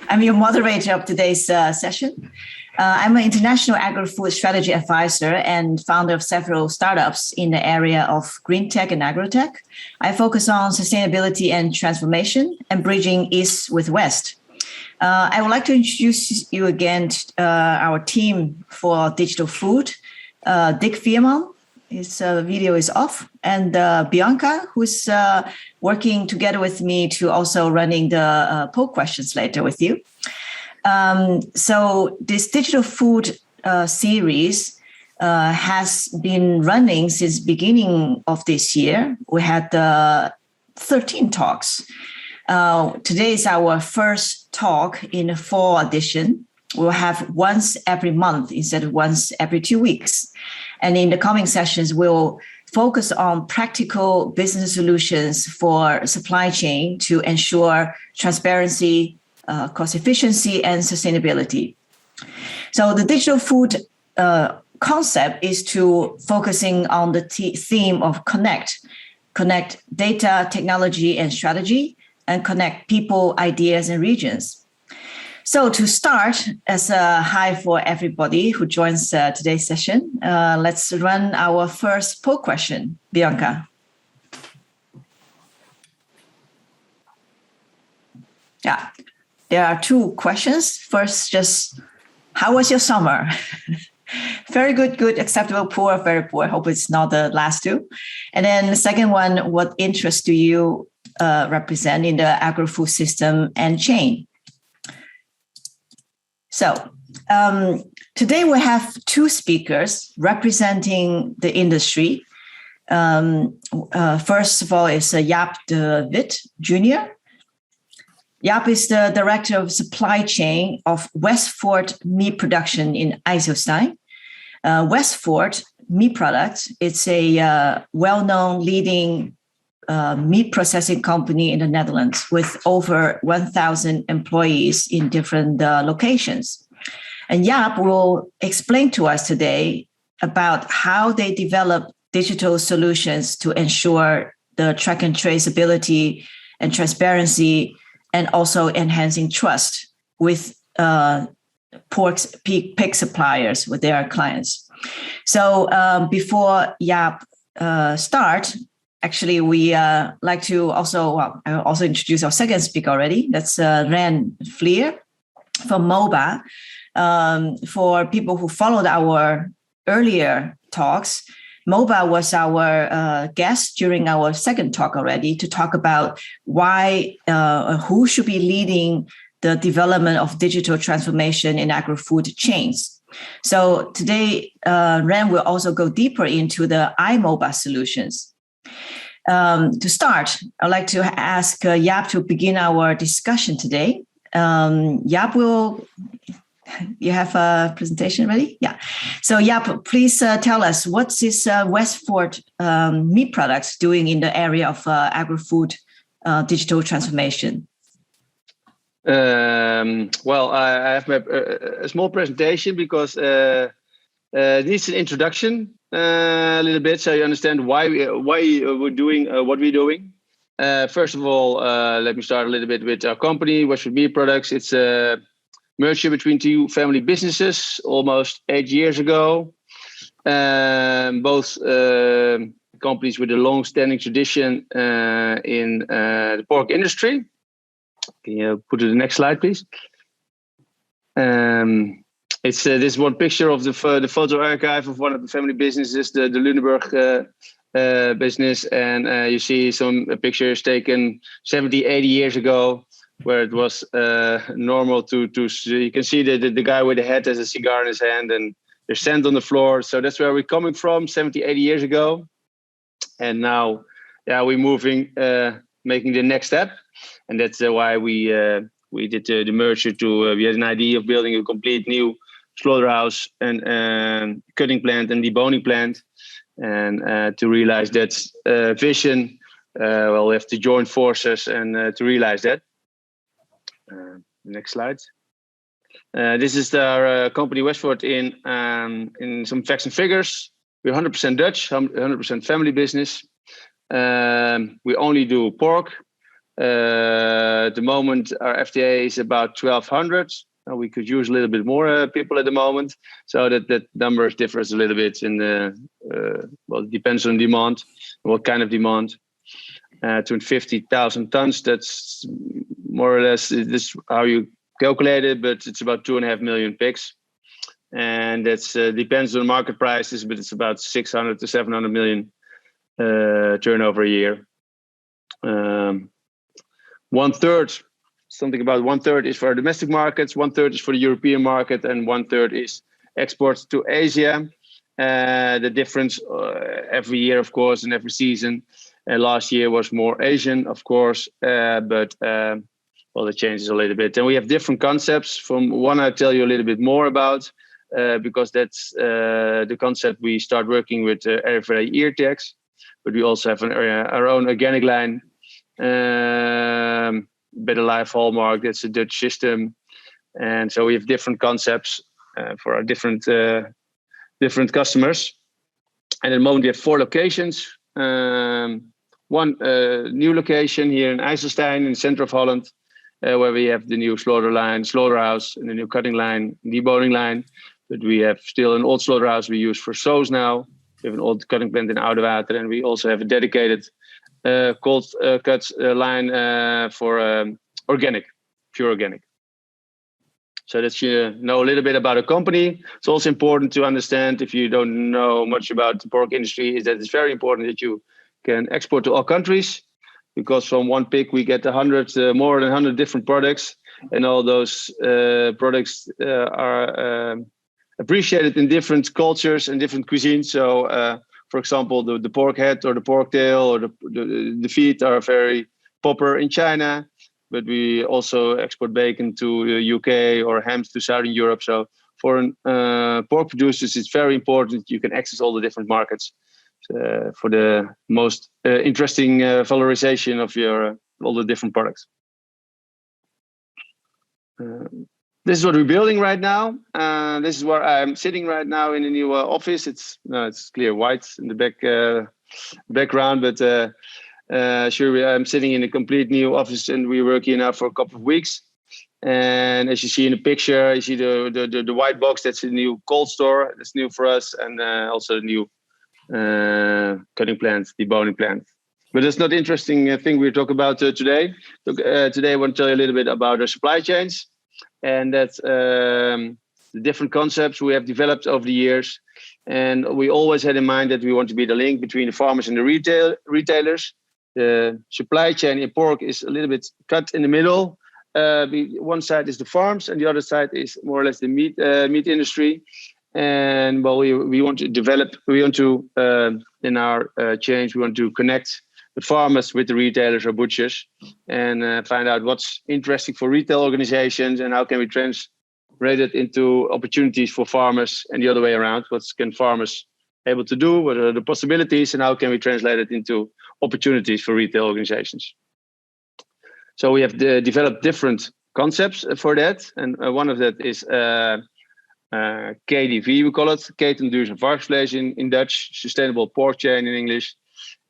I'm your moderator of today's session. I'm an international agri-food strategy advisor and founder of several startups in the area of green tech and agrotech. I focus on sustainability and transformation and bridging East with West. I would like to introduce you again to our team for digital food. Dick Veerman, his video is off, and Bianca, who's working together with me to also running the poll questions later with you. So this digital food series has been running since beginning of this year. We had 13 talks. Today is our first talk in the fall edition. We'll have once every month instead of once every 2 weeks. And in the coming sessions, we'll focus on practical business solutions for supply chain to ensure transparency, cost efficiency, and sustainability. So the digital food concept is to focusing on the theme of connect data, technology, and strategy, and connect people, ideas, and regions. So to start, as a hi for everybody who joins today's session, let's run our first poll question. Bianca. Yeah, there are 2 questions. First, just how was your summer? Very good, good, acceptable, poor, very poor. I hope it's not the last 2. And then the second one, what interests do you represent in the agri-food system and chain? So today we have 2 speakers representing the industry. First of all is Jaap de Wit Jr. Jaap is the director of supply chain of Westfort meat production in IJsselstein. Westfort meat products, it's a well-known leading meat processing company in the Netherlands with over 1,000 employees in different locations. And Jaap will explain to us today about how they develop digital solutions to ensure the track and traceability and transparency, and also enhancing trust with pig suppliers with their clients. So before Jaap start, actually, we like to also introduce our second speaker already. That's Ren Vlier from MOBA. For people who followed our earlier talks, MOBA was our guest during our second talk already to talk about why, who should be leading the development of digital transformation in agri-food chains. So today, Ren will also go deeper into the iMOBA solutions. To start, I'd like to ask Jaap to begin our discussion today. Jaap, you have a presentation ready? Yeah. So Jaap, please tell us, what's this Westfort meat products doing in the area of agri-food digital transformation? Well, I have a small presentation because it needs an introduction. A little bit, so you understand why we're doing what we're doing. First of all, let me start a little bit with our company, Westfort Meat Products. It's a merger between 2 family businesses almost 8 years ago. Both companies with a long-standing tradition in the pork industry. Can you put to the next slide, please? It's this one picture of the photo archive of one of the family businesses, the Lunenburg business. And you see some pictures taken 70, 80 years ago, where it was normal to you can see the guy with the hat has a cigar in his hand and there's sand on the floor. So that's where we're coming from 70, 80 years ago. And now, we're moving, making the next step. And that's why we did the merger we had an idea of building a complete new slaughterhouse and cutting plant and deboning plant. And to realize that vision, well, we have to join forces and to realize that. Next slide. This is our company Westfort in some facts and figures. We're 100% Dutch, 100% family business. We only do pork. At the moment, our FTA is about 1,200. We could use a little bit more people at the moment, so that number differs a little bit. It depends on demand, what kind of demand. 250,000 tons. That's more or less this how you calculate it, but it's about 2.5 million pigs, and that's depends on market prices, but it's about 600 to 700 million turnover a year. 1/3, something about 1/3 is for our domestic markets, 1/3 is for the European market, and 1/3 is exports to Asia. The difference every year, of course, and every season. Last year was more Asian, of course, but it changes a little bit. And we have different concepts. From one, I'll tell you a little bit more about, because that's the concept we start working with RFID ear tags. But we also have our own organic line, Better Life Hallmark. That's a Dutch system, and so we have different concepts for our different customers. And at the moment, we have 4 locations. One new location here in IJsselstein in the center of Holland, where we have the new slaughterhouse, and the new cutting line, deboning line. But we have still an old slaughterhouse we use for sows now. We have an old cutting plant in Oudewater, and we also have a dedicated cold cut line for organic, pure organic. So that you know a little bit about a company. It's also important to understand, if you don't know much about the pork industry, is that it's very important that you can export to all countries, because from one pig we get more than 100 different products, and all those products are appreciated in different cultures and different cuisines. So, for example, the pork head or the pork tail or the feet are very popular in China, but we also export bacon to the UK or hams to Southern Europe. So for pork producers, it's very important you can access all the different markets for the most interesting valorization of your all the different products. This is what we're building right now. This is where I'm sitting right now in the new office. It's clear white in the background, but I'm sitting in a complete new office, and we're working now for a couple of weeks. And as you see in the picture, you see the white box. That's a new cold store. That's new for us, and also the new cutting plant, deboning plant. But that's not the interesting thing we talk about today. Today I want to tell you a little bit about our supply chains, and that's the different concepts we have developed over the years. And we always had in mind that we want to be the link between the farmers and the retailers. The supply chain in pork is a little bit cut in the middle. One side is the farms, and the other side is more or less the meat industry. And we want to develop. We want to in our change. We want to connect the farmers with the retailers or butchers, and find out what's interesting for retail organizations, and how can we translate it into opportunities for farmers, and the other way around. What can farmers able to do? What are the possibilities, and how can we translate it into opportunities for retail organizations? So we have developed different concepts for that, and one of that is KDV, we call it, Keten Duurzaam Varkensvlees in Dutch, Sustainable Pork Chain in English,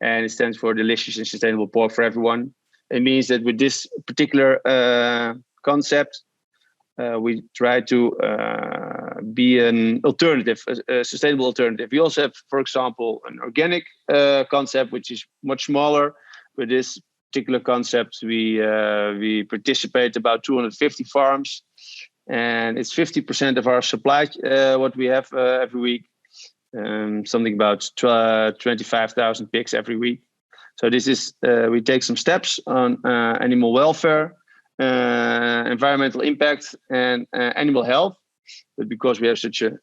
and it stands for Delicious and Sustainable Pork for Everyone. It means that with this particular concept, we try to be an alternative, a sustainable alternative. We also have, for example, an organic concept, which is much smaller. With this particular concept, we participate about 250 farms, and it's 50% of our supply, what we have every week. Something about 25,000 pigs every week. So this is, we take some steps on animal welfare, environmental impact, and animal health. But because we have such a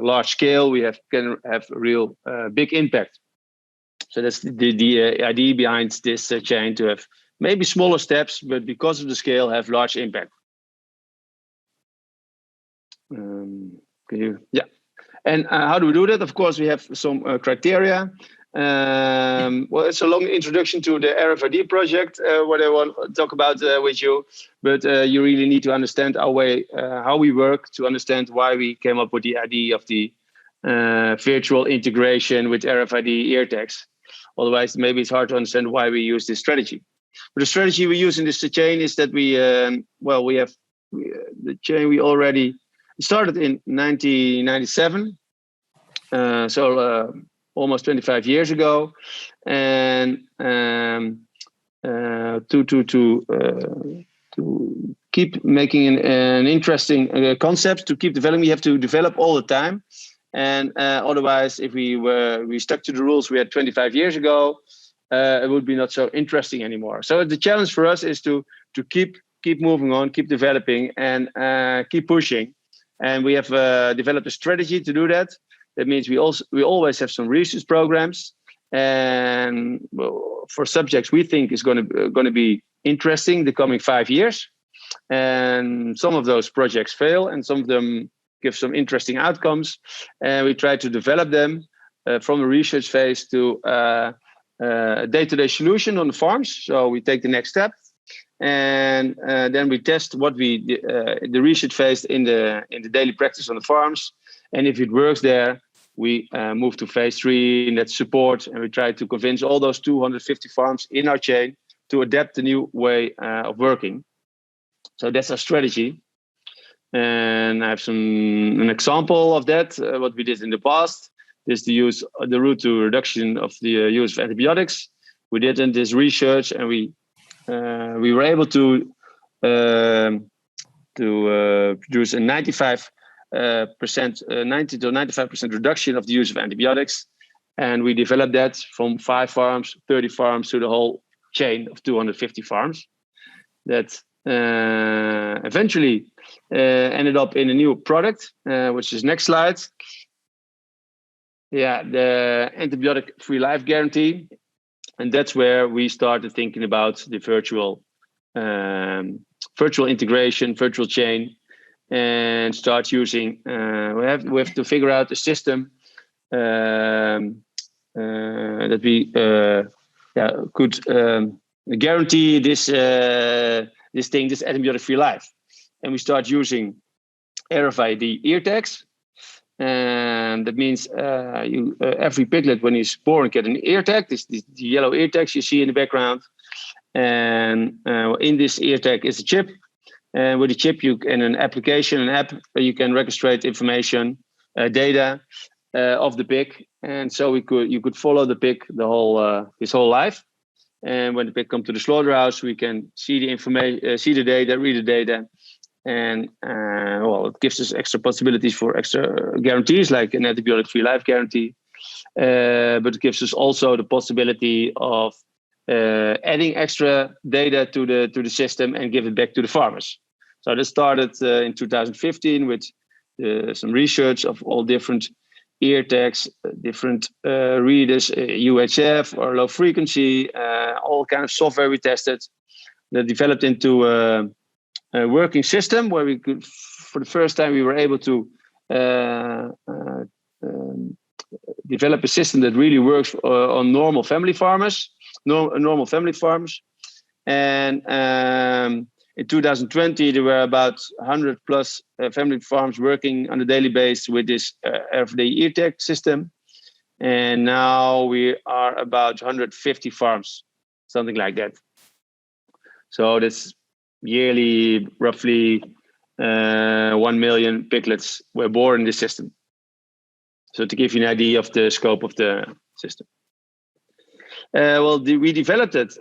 large scale, we can have a real big impact. So that's the idea behind this chain, to have maybe smaller steps, but because of the scale, have large impact. Yeah. And how do we do that? Of course, we have some criteria. Well, it's a long introduction to the RFID project, what I want to talk about with you. But you really need to understand our way, how we work, to understand why we came up with the idea of the virtual integration with RFID ear tags. Otherwise, maybe it's hard to understand why we use this strategy. But the strategy we use in this chain is that the chain we already started in 1997, almost 25 years ago, and to keep making an interesting concept, to keep developing, we have to develop all the time. And otherwise, if we stuck to the rules we had 25 years ago, it would be not so interesting anymore. So the challenge for us is to keep moving on, keep developing, and keep pushing. And we have developed a strategy to do that. That means we always have some research programs, and for subjects we think is going to be interesting the coming 5 years. And some of those projects fail, and some of them give some interesting outcomes. And we try to develop them from a research phase to a day-to-day solution on the farms. So we take the next step, and then we test what the research phase in the daily practice on the farms. And if it works there, we move to phase 3, and that's support. And we try to convince all those 250 farms in our chain to adapt the new way of working. So that's our strategy. And I have an example of that, what we did in the past. Is the route to reduction of the use of antibiotics. We did in this research, and we were able to produce a 90 to 95% reduction of the use of antibiotics. And we developed that from 5 farms, 30 farms, to the whole chain of 250 farms. That eventually ended up in a new product, which is next slide. Yeah, the antibiotic-free life guarantee. And that's where we started thinking about the virtual integration, virtual chain, and start using. We have to figure out a system that we could guarantee this antibiotic-free life. And we start using RFID ear tags. And that means every piglet, when he's born, get an ear tag. This the yellow ear tags you see in the background. And in this ear tag is a chip. And with the chip, an app, you can register information, data of the pig. And so you could follow the pig his whole life. And when the pig comes to the slaughterhouse, we can see the information, see the data, read the data. And it gives us extra possibilities for extra guarantees, like an antibiotic-free life guarantee. But it gives us also the possibility of adding extra data to the system and give it back to the farmers. So this started in 2015 with some research of all different ear tags, different readers, UHF or low frequency, all kind of software we tested that developed into a working system where we could, for the first time, we were able to develop a system that really works on normal family farms. And in 2020, there were about 100 plus family farms working on a daily basis with this RFID ear tag system. And now we are about 150 farms, something like that. So that's yearly, roughly 1 million piglets were born in this system. So to give you an idea of the scope of the system. We developed it.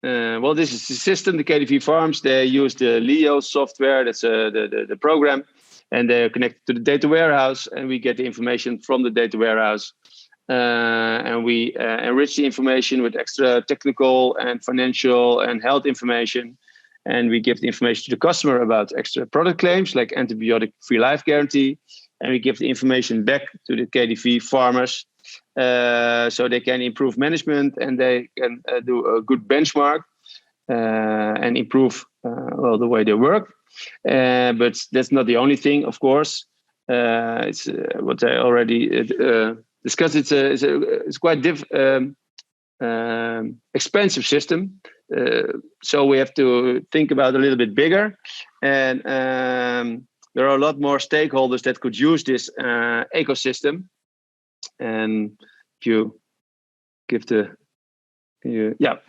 This is the system. The KTV farms, they use the Leo software. That's the program. And they're connected to the data warehouse. And we get the information from the data warehouse. And we enrich the information with extra technical and financial and health information. And we give the information to the customer about extra product claims like antibiotic-free life guarantee. And we give the information back to the KTV farmers so they can improve management and they can do a good benchmark and improve the way they work. But that's not the only thing, of course. It's what I already discussed. It's quite expensive system. So we have to think about a little bit bigger. And there are a lot more stakeholders that could use this ecosystem. And if you give can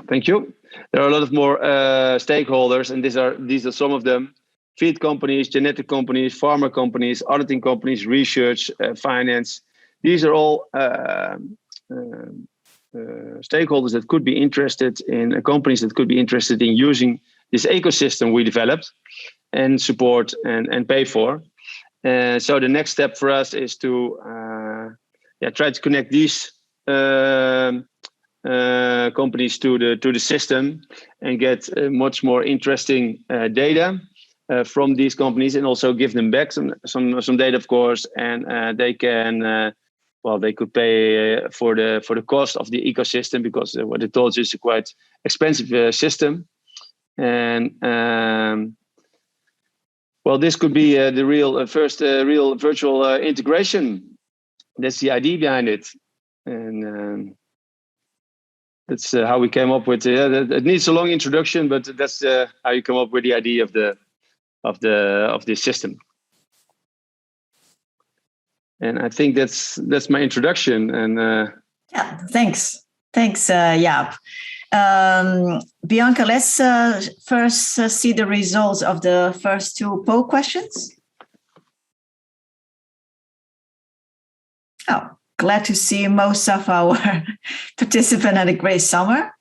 Thank you. There are a lot of more stakeholders, and these are some of them: feed companies, genetic companies, pharma companies, auditing companies, research, finance. These are all stakeholders that could be interested in companies that could be interested in using this ecosystem we developed and support and pay for. So the next step for us is to try to connect these companies to the system and get much more interesting data from these companies, and also give them back some data, of course, and they can they could pay for the cost of the ecosystem, because what I told you is a quite expensive system. And this could be the real first real virtual integration. That's the idea behind it, and that's how we came up with it. It needs a long introduction, but that's how you come up with the idea of the system. And I think that's my introduction. And thanks, Jaap. Bianca, let's first see the results of the first two poll questions. Oh, glad to see most of our participants had a great summer.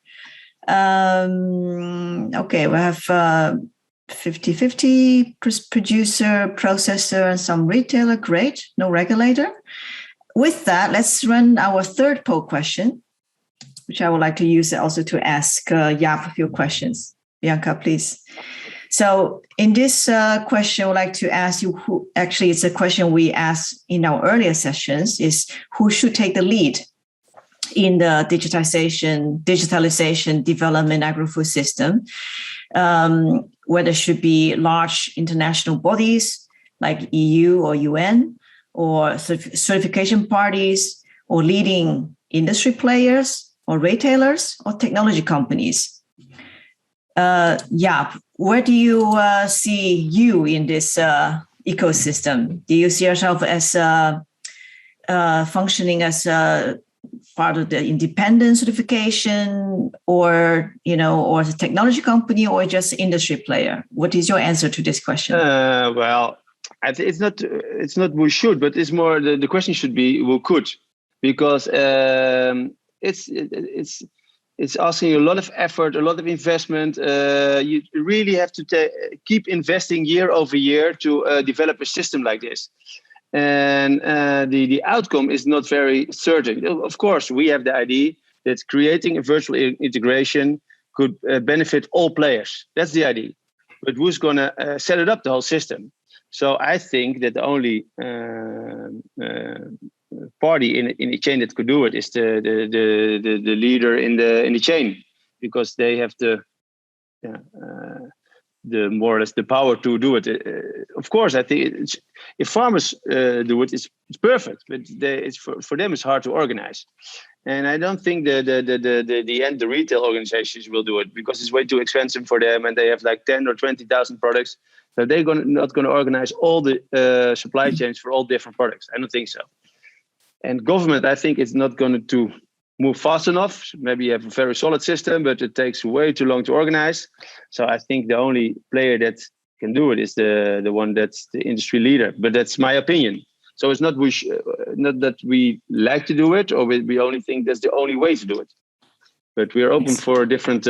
Okay, we have 50-50 producer, processor, and some retailer. Great, no regulator. With that, let's run our third poll question, which I would like to use also to ask Jaap a few questions. Bianca, please. So in this question, I would like to ask you who, actually it's a question we asked in our earlier sessions, is who should take the lead in the digitalization development agri-food system, whether it should be large international bodies like EU or UN, or certification parties, or leading industry players, or retailers, or technology companies. Jaap, where do you see you in this ecosystem? Do you see yourself as functioning as part of the independent certification, or or the technology company, or just industry player? What is your answer to this question? I think it's not who should, but it's more the question should be who could, because it's asking a lot of effort, a lot of investment. You really have to keep investing year over year to develop a system like this. And the outcome is not very certain. Of course, we have the idea that creating a virtual integration could benefit all players. That's the idea. But who's going to set it up, the whole system? So I think that the only party in the chain that could do it is the leader in the chain, because they have the more or less the power to do it. Of course, I think if farmers do it, it's perfect, but it's for them it's hard to organize. And I don't think the retail organizations will do it, because it's way too expensive for them, and they have like 10 or 20,000 products. So they're not going to organize all the supply chains for all different products. I don't think so. And government, I think, is not going to move fast enough. Maybe you have a very solid system, but it takes way too long to organize. So I think the only player that can do it is the one that's the industry leader. But that's my opinion. So it's not that we like to do it, or we only think that's the only way to do it. But we are open for different.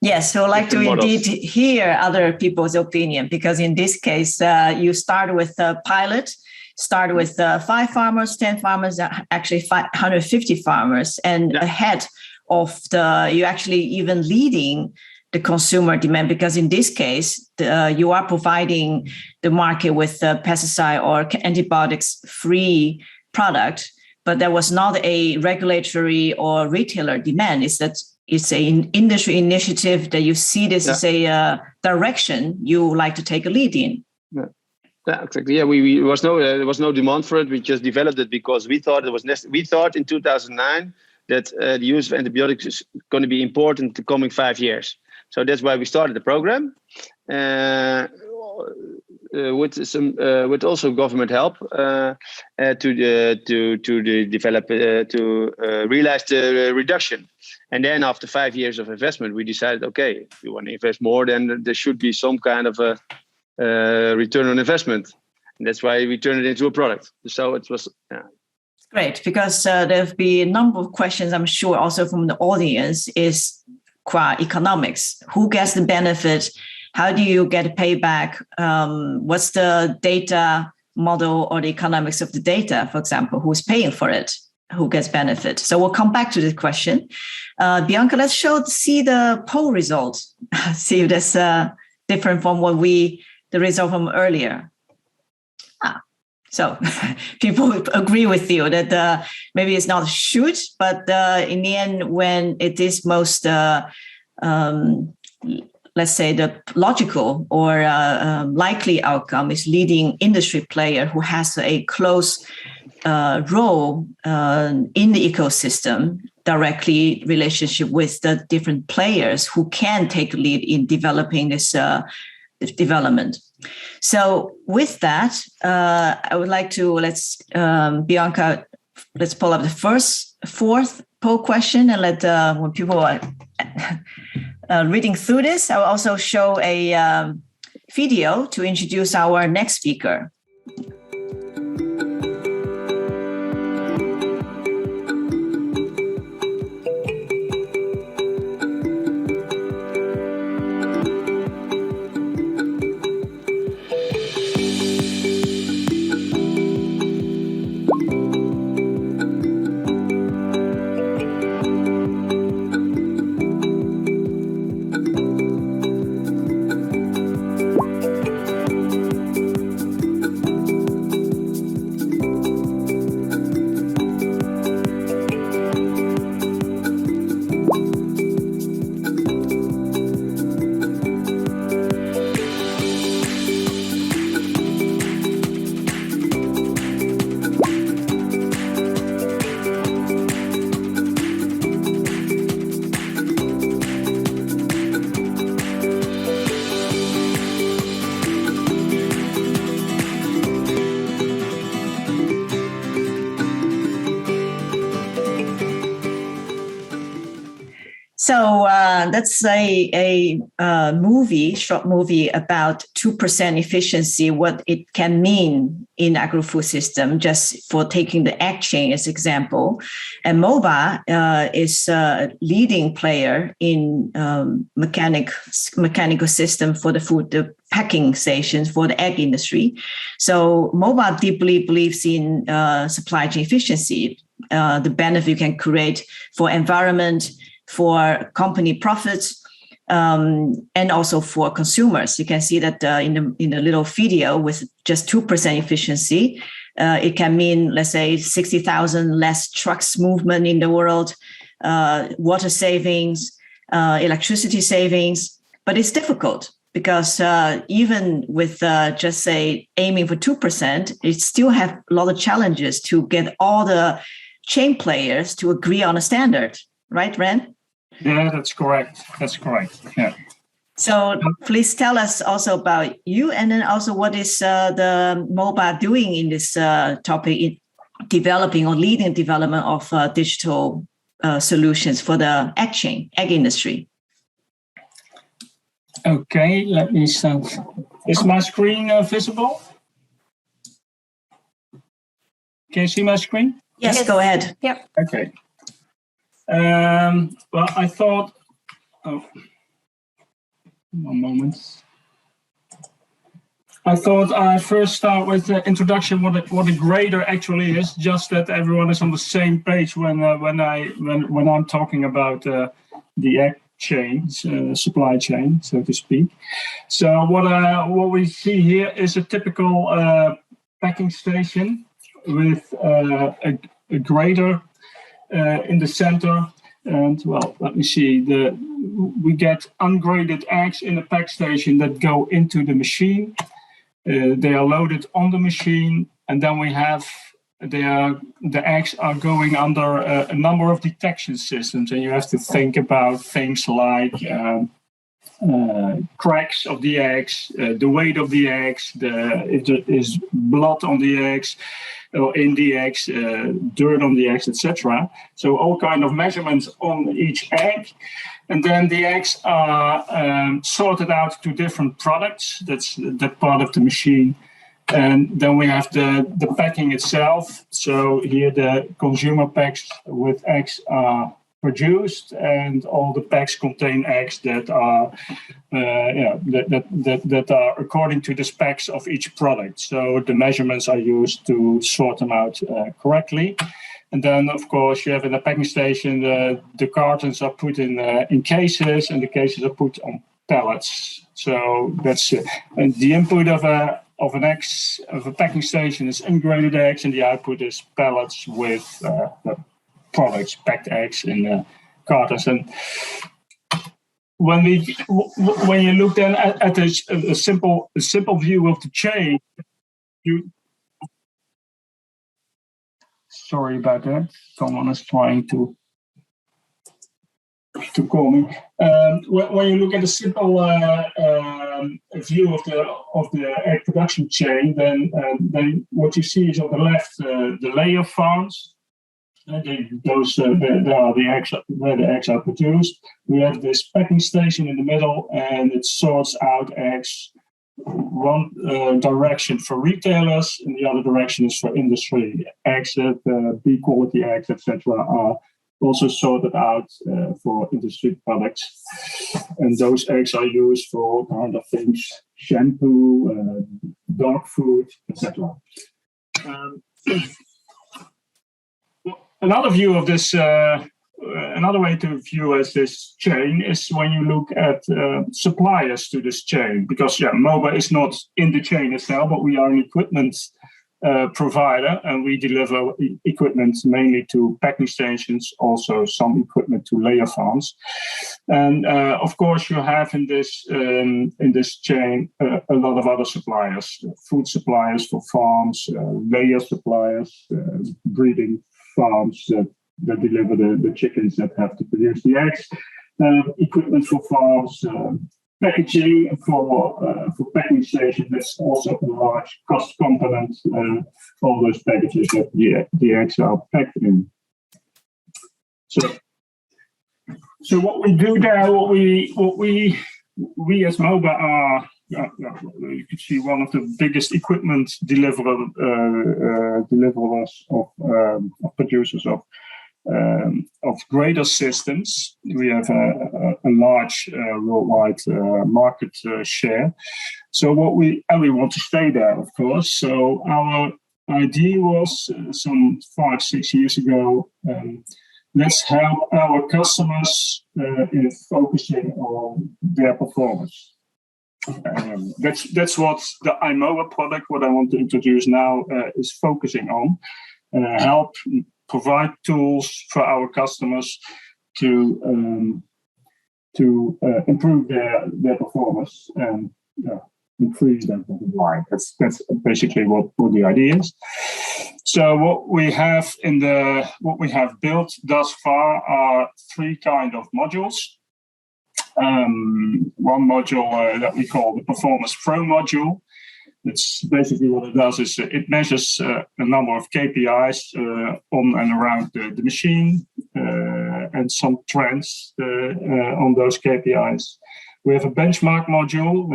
Yes, so I'd like to indeed hear other people's opinion, because in this case, you start with a pilot. Start with 5 farmers, 10 farmers, actually 550 farmers, and ahead of you actually even leading the consumer demand, because in this case, you are providing the market with pesticide or antibiotics-free product, but there was not a regulatory or retailer demand. It's an industry initiative that you see this as a direction you like to take a lead in. Yeah, exactly. Yeah, there was no demand for it. We just developed it because we thought it was necessary. We thought in 2009 that the use of antibiotics is going to be important the coming 5 years. So that's why we started the program. with also government help to realize the reduction. And then after 5 years of investment, we decided, okay, if we want to invest more, then there should be some kind of a return on investment. And that's why we turned it into a product. So it was great, because there'll be a number of questions, I'm sure, also from the audience, is qua economics. Who gets the benefit? How do you get a payback? What's the data model or the economics of the data, for example? Who's paying for it? Who gets benefit? So we'll come back to this question. Bianca, let's see the poll result. See if that's different from the result from earlier. So people agree with you that maybe it's not should, but in the end, when it is most, let's say, the logical or likely outcome is leading industry player who has a close role in the ecosystem, directly relationship with the different players who can take lead in developing this development. So with that, I would like to Bianca, let's pull up the fourth poll question, and let when people are reading through this, I will also show a video to introduce our next speaker. So that's a short movie about 2% efficiency, what it can mean in agri-food system, just for taking the egg chain as example. And MOBA is a leading player in mechanical system for the food, the packing stations for the egg industry. So MOBA deeply believes in supply chain efficiency, the benefit you can create for environment, for company profits, and also for consumers. You can see that in the little video with just 2% efficiency, it can mean, let's say, 60,000 less trucks movement in the world, water savings, electricity savings. But it's difficult because even with just say aiming for 2%, it still have a lot of challenges to get all the chain players to agree on a standard, right, Ren? Yeah, that's correct. Yeah. So please tell us also about you, and then also what is the MOBA doing in this topic, in developing or leading development of digital solutions for the egg industry. Okay, let me start. Is my screen visible? Can you see my screen? Yes, go ahead. Yep. Okay. Well, I thought, one moment. I thought I'd first start with the introduction, what a grader actually is, just that everyone is on the same page when I'm talking about the egg chains, supply chain, so to speak. So what we see here is a typical packing station with a grader in the center, and well, let me see. We get ungraded eggs in a pack station that go into the machine. They are loaded on the machine, and then we have the eggs are going under a number of detection systems, and you have to think about things like cracks of the eggs, the weight of the eggs, if there is blood on the eggs or in the eggs, dirt on the eggs, etc. So all kind of measurements on each egg. And then the eggs are sorted out to different products. That's that part of the machine. And then we have the packing itself. So here the consumer packs with eggs are produced, and all the packs contain eggs that are that are according to the specs of each product. So the measurements are used to sort them out correctly. And then, of course, you have in the packing station the cartons are put in cases, and the cases are put on pallets. So that's and the input of a packing station is integrated eggs, and the output is pallets with products, packed eggs in cartons. And when you look then at a simple view of the chain, sorry about that. Someone is trying to call me. When you look at a simple view of the egg production chain, then what you see is on the left the layer farms. Those are the eggs where the eggs are produced. We have this packing station in the middle, and it sorts out eggs. One direction for retailers, and the other direction is for industry. Eggs that B quality eggs, etc., are also sorted out for industry products, and those eggs are used for all kinds of things: shampoo, dog food, etc. Another view of this, another way to view as this chain is when you look at suppliers to this chain, because MOBA is not in the chain itself, but we are an equipment provider, and we deliver equipment mainly to packing stations, also some equipment to layer farms. And of course, you have in this chain a lot of other suppliers: food suppliers for farms, layer suppliers, breeding farms that deliver the chickens that have to produce the eggs, equipment for farms, packaging for packing stations. That's also a large cost component. All those packages that the eggs are packed in. So what we do there, what we as MOBA are. You can see one of the biggest equipment deliverers of producers of grader systems. We have a large worldwide market share. So we want to stay there, of course. So our idea was some 5-6 years ago. Let's help our customers in focusing on their performance. That's what the iMOBA product, what I want to introduce now, is focusing on. Help provide tools for our customers to improve their performance and increase their bottom line. That's basically what the idea is. So what we have built thus far are 3 kind of modules. One module that we call the Performance Pro module. It's basically what it does is it measures a number of KPIs on and around the machine and some trends on those KPIs. We have a benchmark module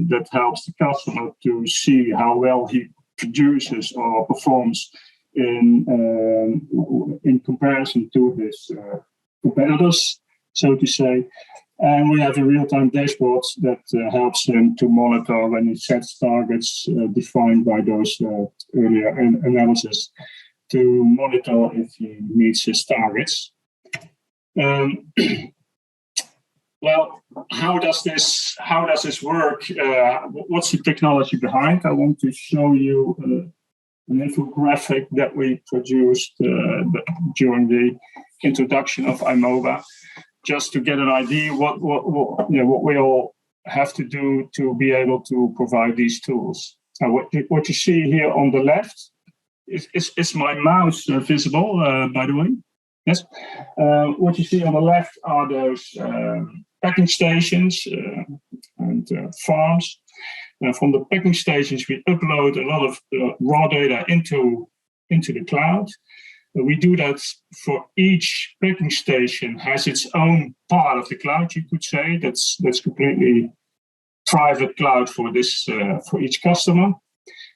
that helps the customer to see how well he produces or performs in comparison to his competitors, so to say. And we have a real-time dashboard that helps him to monitor when he sets targets defined by those earlier analysis, to monitor if he meets his targets. Well, how does this work? What's the technology behind? I want to show you an infographic that we produced during the introduction of iMOBA, just to get an idea what we all have to do to be able to provide these tools. What you see here on the left is my mouse visible, by the way? Yes. What you see on the left are those packing stations and farms. From the packing stations, we upload a lot of raw data into the cloud. We do that for each packing station has its own part of the cloud, you could say. That's completely private cloud for each customer.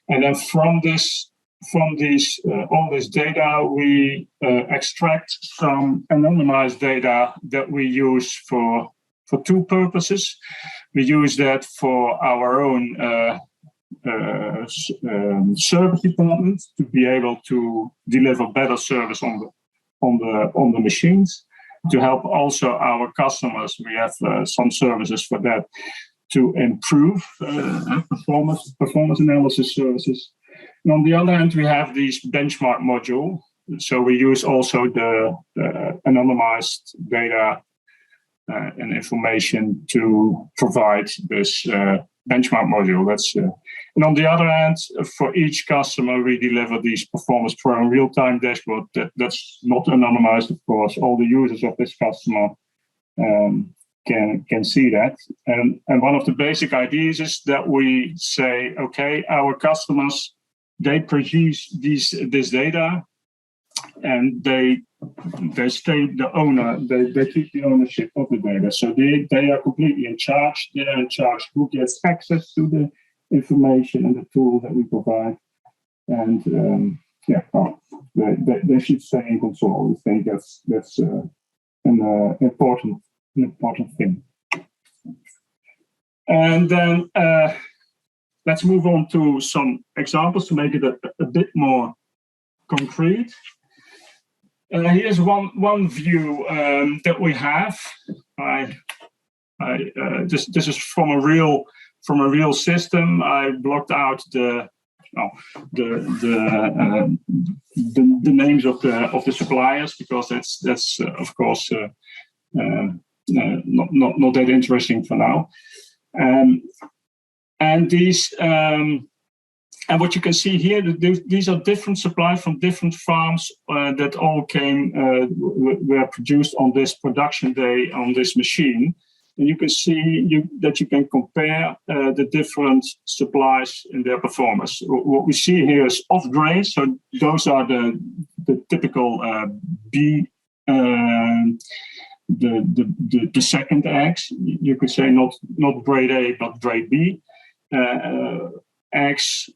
And then from all this data, we extract some anonymized data that we use for two purposes. We use that for our own service department to be able to deliver better service on the machines. To help also our customers, we have some services for that to improve performance analysis services. And on the other hand, we have these benchmark module. So we use also the anonymized data and information to provide this benchmark module. And on the other hand, for each customer, we deliver these performance pro and real-time dashboard. That's not anonymized, of course. All the users of this customer can see that. And one of the basic ideas is that we say, okay, our customers, they produce this data, and they stay the owner. They keep the ownership of the data. So they are completely in charge. They are in charge who gets access to the information and the tool that we provide. And they should stay in control. I think that's an important thing. And then let's move on to some examples to make it a bit more concrete. Here's one view that we have. This is from a real system. I blocked out the names of the suppliers because that's of course not that interesting for now. And these and what you can see here, these are different supplies from different farms that all were produced on this production day on this machine. And you can see that you can compare the different supplies in their performance. What we see here is off grade. So those are the typical B, the second eggs. You could say not grade A, but grade B eggs.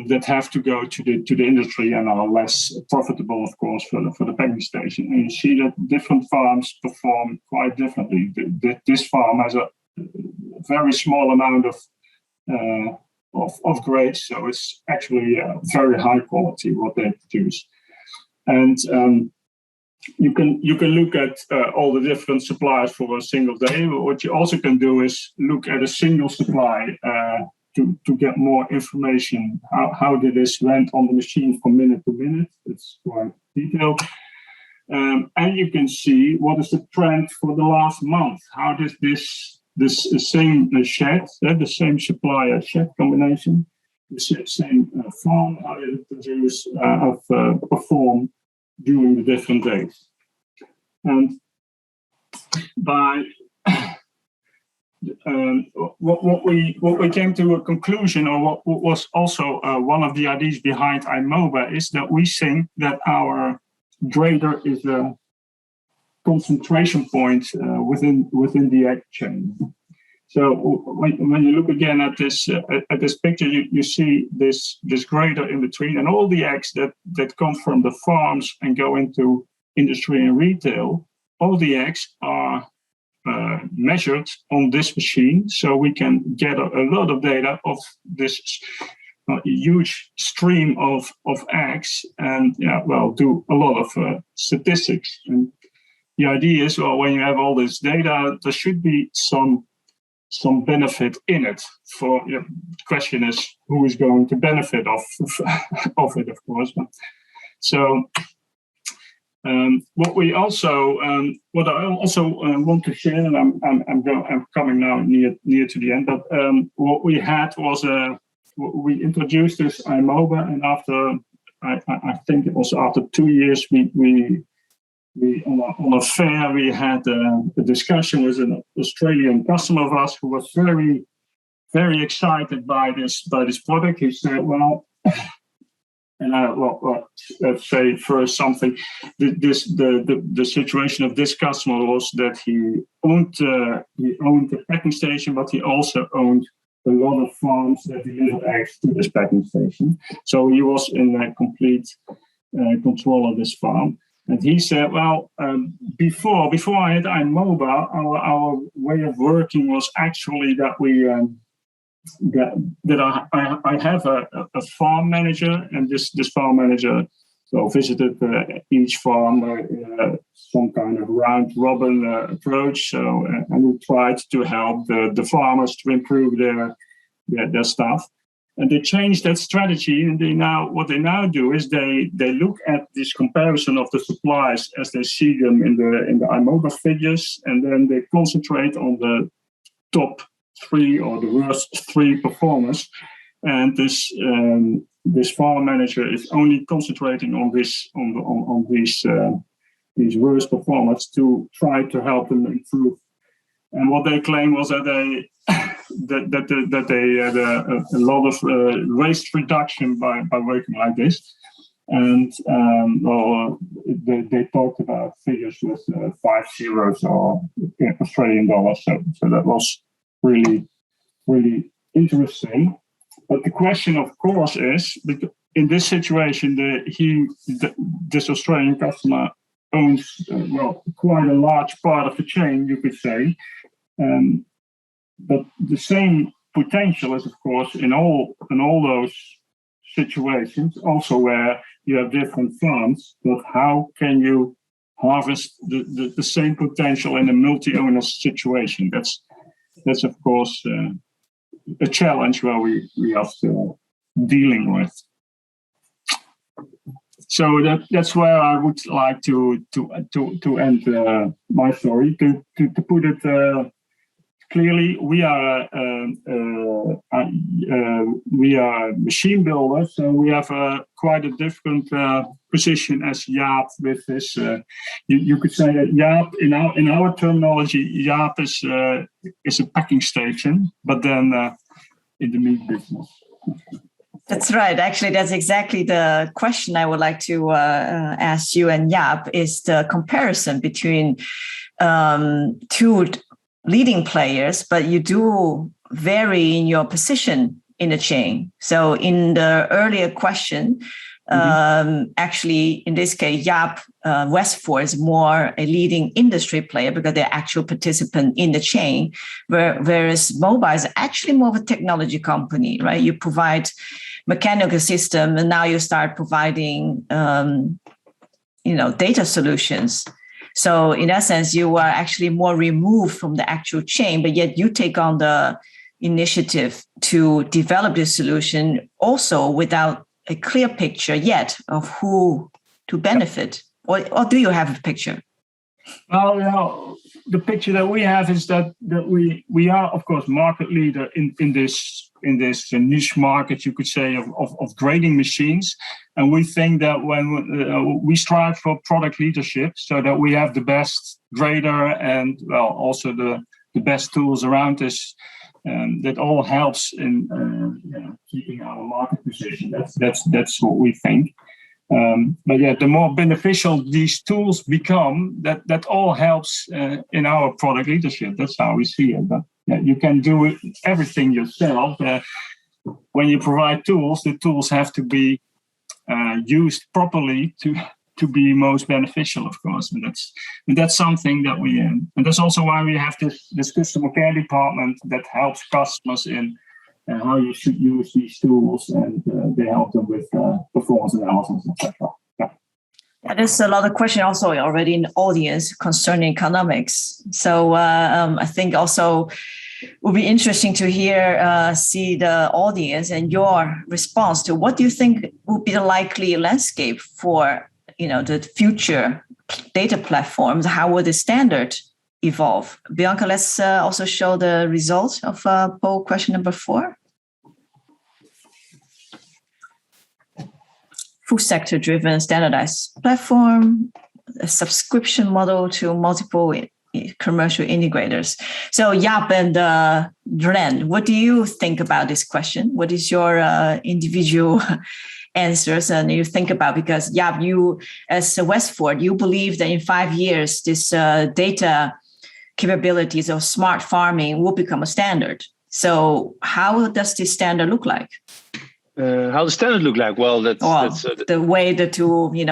That have to go to the industry and are less profitable, of course, for the packing station. And you see that different farms perform quite differently. This farm has a very small amount of grades, so it's actually very high quality what they produce. And you can look at all the different suppliers for a single day. What you also can do is look at a single supply. To get more information, how did this went on the machine from minute to minute. It's quite detailed. And you can see what is the trend for the last month. How does this same shed, the same supplier shed combination, the same farm, how did it produce, perform during the different days. And by what we came to a conclusion, or what was also one of the ideas behind iMoba, is that we think that our grader is a concentration point within the egg chain. So when you look again at this picture, you see this grader in between, and all the eggs that come from the farms and go into industry and retail. All the eggs are measured on this machine, so we can get a lot of data of this huge stream of eggs, and do a lot of statistics. And the idea is, when you have all this data, there should be some benefit in it. The question is, who is going to benefit of it, of course. So. What I also want to share, and I'm coming now near to the end. But what we had was we introduced this iMoba, and after I think it was after 2 years we on a fair, we had a discussion with an Australian customer of us who was very, very excited by this product. He said, "Well, let's say first something. The situation of this customer was that he owned a packing station, but he also owned a lot of farms that delivered eggs to this packing station. So he was in complete control of this farm." And he said, "Well, before I had iMobile, our way of working was actually that I have a farm manager, and this farm manager visited each farm in some kind of round robin approach. So and we tried to help the farmers to improve their stuff. And they changed that strategy, and what they now do is they look at this comparison of the supplies as they see them in the iMobile figures, and then they concentrate on the top 3 or the worst 3 performers. And this farm manager is only concentrating on these worst performers to try to help them improve. And what they claim was that they had a lot of waste reduction by working like this. And they talked about figures with 5 zeros or Australian dollars. So that was really, really interesting. But the question, of course, is in this situation, this Australian customer owns quite a large part of the chain, you could say. But the same potential is, of course, in all those situations, also where you have different farms. But how can you harvest the same potential in a multi-owner situation? That's of course a challenge where we are still dealing with. So that's where I would like to end my story. To put it clearly, we are machine builders, so we have quite a different position as Jaap with this. You could say that Jaap, in our terminology, Jaap is a packing station, but then in the meat business. That's right. Actually, that's exactly the question I would like to ask you and Jaap, is the comparison between 2 leading players, but you do vary in your position in the chain. So in the earlier question, actually, in this case, Jaap Westford is more a leading industry player because they're actual participant in the chain, whereas Mobile is actually more of a technology company, right? You provide mechanical system, and now you start providing, data solutions. So in that sense, you are actually more removed from the actual chain, but yet you take on the initiative to develop this solution also without a clear picture yet of who to benefit. Or do you have a picture? Well, the picture that we have is that we are, of course, market leader in this niche market, you could say, of grading machines. And we think that when we strive for product leadership, so that we have the best grader and also the best tools around us, that all helps in keeping our market position. That's what we think. But yeah, the more beneficial these tools become, that all helps in our product leadership. That's how we see it. But yeah, you can do everything yourself. When you provide tools, the tools have to be used properly to be most beneficial, of course. And that's something that we and that's also why we have this customer care department that helps customers in how you should use these tools, and they help them with performance analysis, etc. Yeah, there's a lot of questions also already in the audience concerning economics. So I think also it would be interesting to see the audience and your response to what do you think would be the likely landscape for the future data platforms. How would the standard evolve? Bianca, let's also show the results of poll question number 4. Food sector driven standardized platform. a subscription model to multiple commercial integrators. So Jaap and Ren, what do you think about this question? What is your individual answers and you think about? Because Jaap, you as Westford, you believe that in 5 years this data capabilities of smart farming will become a standard. So how does this standard look like? How the standard look like? Well, that's the way that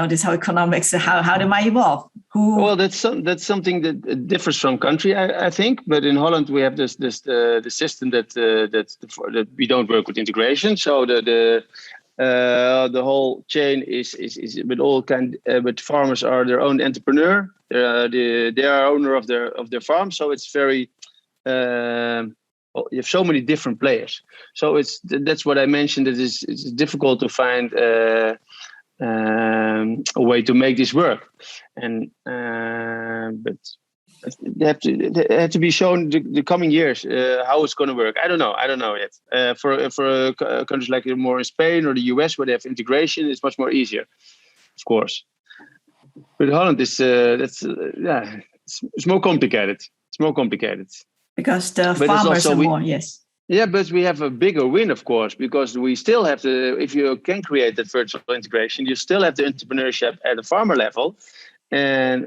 this how economics. How they might evolve. Well, that's something that differs from country, I think. But in Holland, we have the system that we don't work with integration. So the whole chain is with all but farmers are their own entrepreneur. They are owner of their farm. So it's very. You have so many different players, so that's what I mentioned. That it's difficult to find a way to make this work, and but they have to be shown the coming years how it's going to work. I don't know yet. For countries like more in Spain or the US where they have integration, it's much more easier, of course. But Holland is it's more complicated. It's more complicated. Because the farmers are more, yes. Yeah, but we have a bigger win, of course, because we still have if you can create that vertical integration, you still have the entrepreneurship at the farmer level. And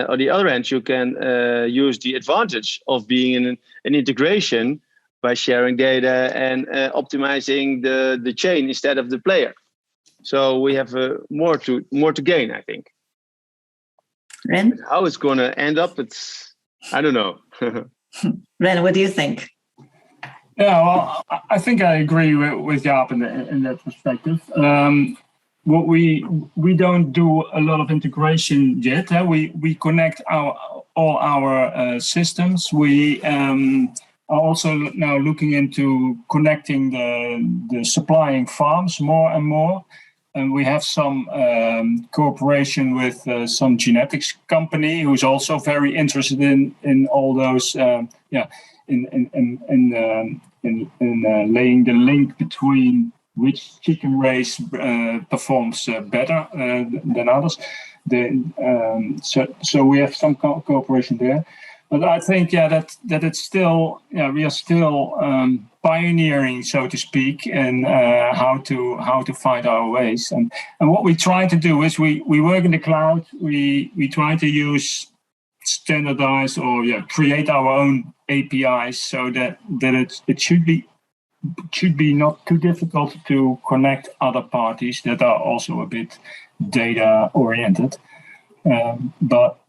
on the other hand, you can use the advantage of being in an integration by sharing data and optimizing the chain instead of the player. So we have more to gain, I think. Ren? How it's going to end up, I don't know. Ren, what do you think? Yeah, well, I think I agree with Jaap in that perspective. What we don't do a lot of integration yet. We connect all our systems. We are also now looking into connecting the supplying farms more and more. And we have some cooperation with some genetics company who's also very interested in all those, in laying the link between which chicken race performs better than others. So we have some cooperation there. But I think, that it's still, we are still pioneering, so to speak, in how to find our ways. And what we try to do is we work in the cloud. We try to use standardized or create our own APIs so that it should be not too difficult to connect other parties that are also a bit data oriented. But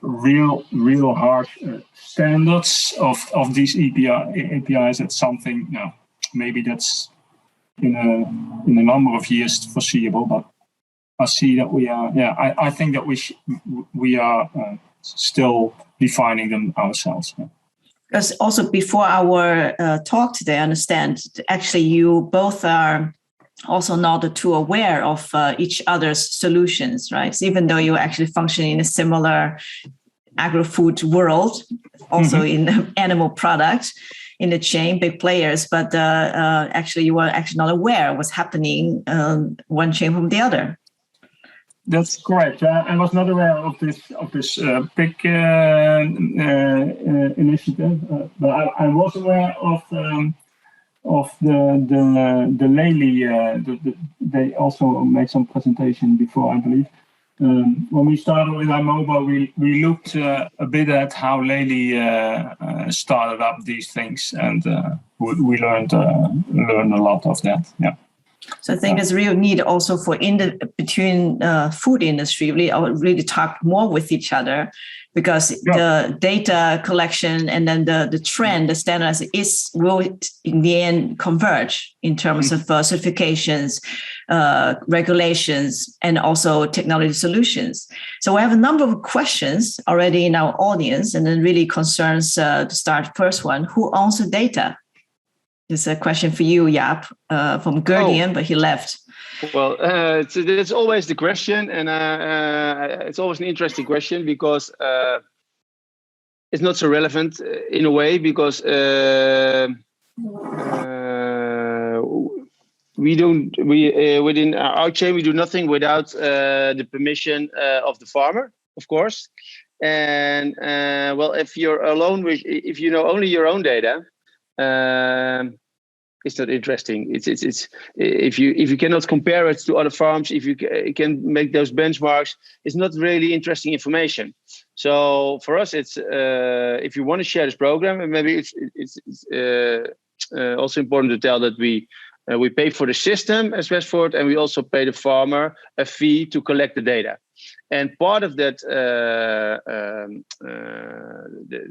real hard standards of these APIs. That's something maybe that's in a number of years foreseeable. But I see that we are. I think that we are still defining them ourselves. Because also before our talk today, I understand actually you both are also not too aware of each other's solutions, right? So even though you actually function in a similar agro-food world, also in animal products, in the chain, big players, but actually you were actually not aware of what's happening one chain from the other. That's correct. I was not aware of this big initiative, but I was aware of the Lely. They also made some presentation before, I believe. When we started with iMobile, we looked a bit at how Lely started up these things, and we learned a lot of that. Yeah. So I think there's real need also for between food industry really talk more with each other, because the data collection and then the trend, the standards will in the end converge in terms of certifications, regulations, and also technology solutions. So we have a number of questions already in our audience, and then really concerns to start first one. Who owns the data? This is a question for you, Jaap, from Gurdian, but he left. Well, it's always the question, and it's always an interesting question because it's not so relevant in a way, because within our chain, we do nothing without the permission of the farmer, of course. And if you're alone if you know only your own data, it's not interesting. It's if you cannot compare it to other farms, if you can make those benchmarks, it's not really interesting information. So for us, it's if you want to share this program, and maybe it's also important to tell that we pay for the system as Westford, and we also pay the farmer a fee to collect the data. And part of that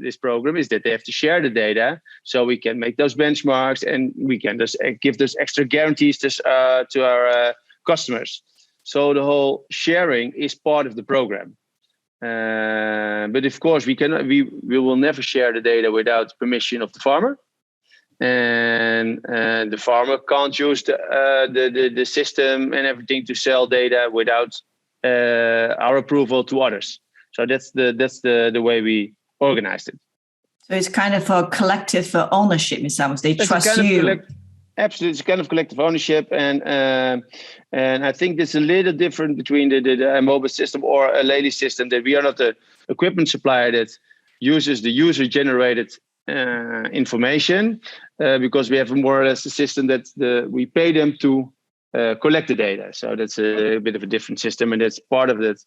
this program is that they have to share the data, so we can make those benchmarks, and we can just give those extra guarantees to our customers. So the whole sharing is part of the program. But of course, we will never share the data without permission of the farmer. And the farmer can't use the system and everything to sell data without our approval to others. So that's the way we organized it. So it's kind of a collective ownership in some ways. They trust you. Absolutely, it's kind of collective ownership, and I think it's a little different between the mobile system or a Lely system, that we are not the equipment supplier that uses the user-generated information, because we have more or less a system that we pay them to collect the data. So that's a bit of a different system, and that's part of that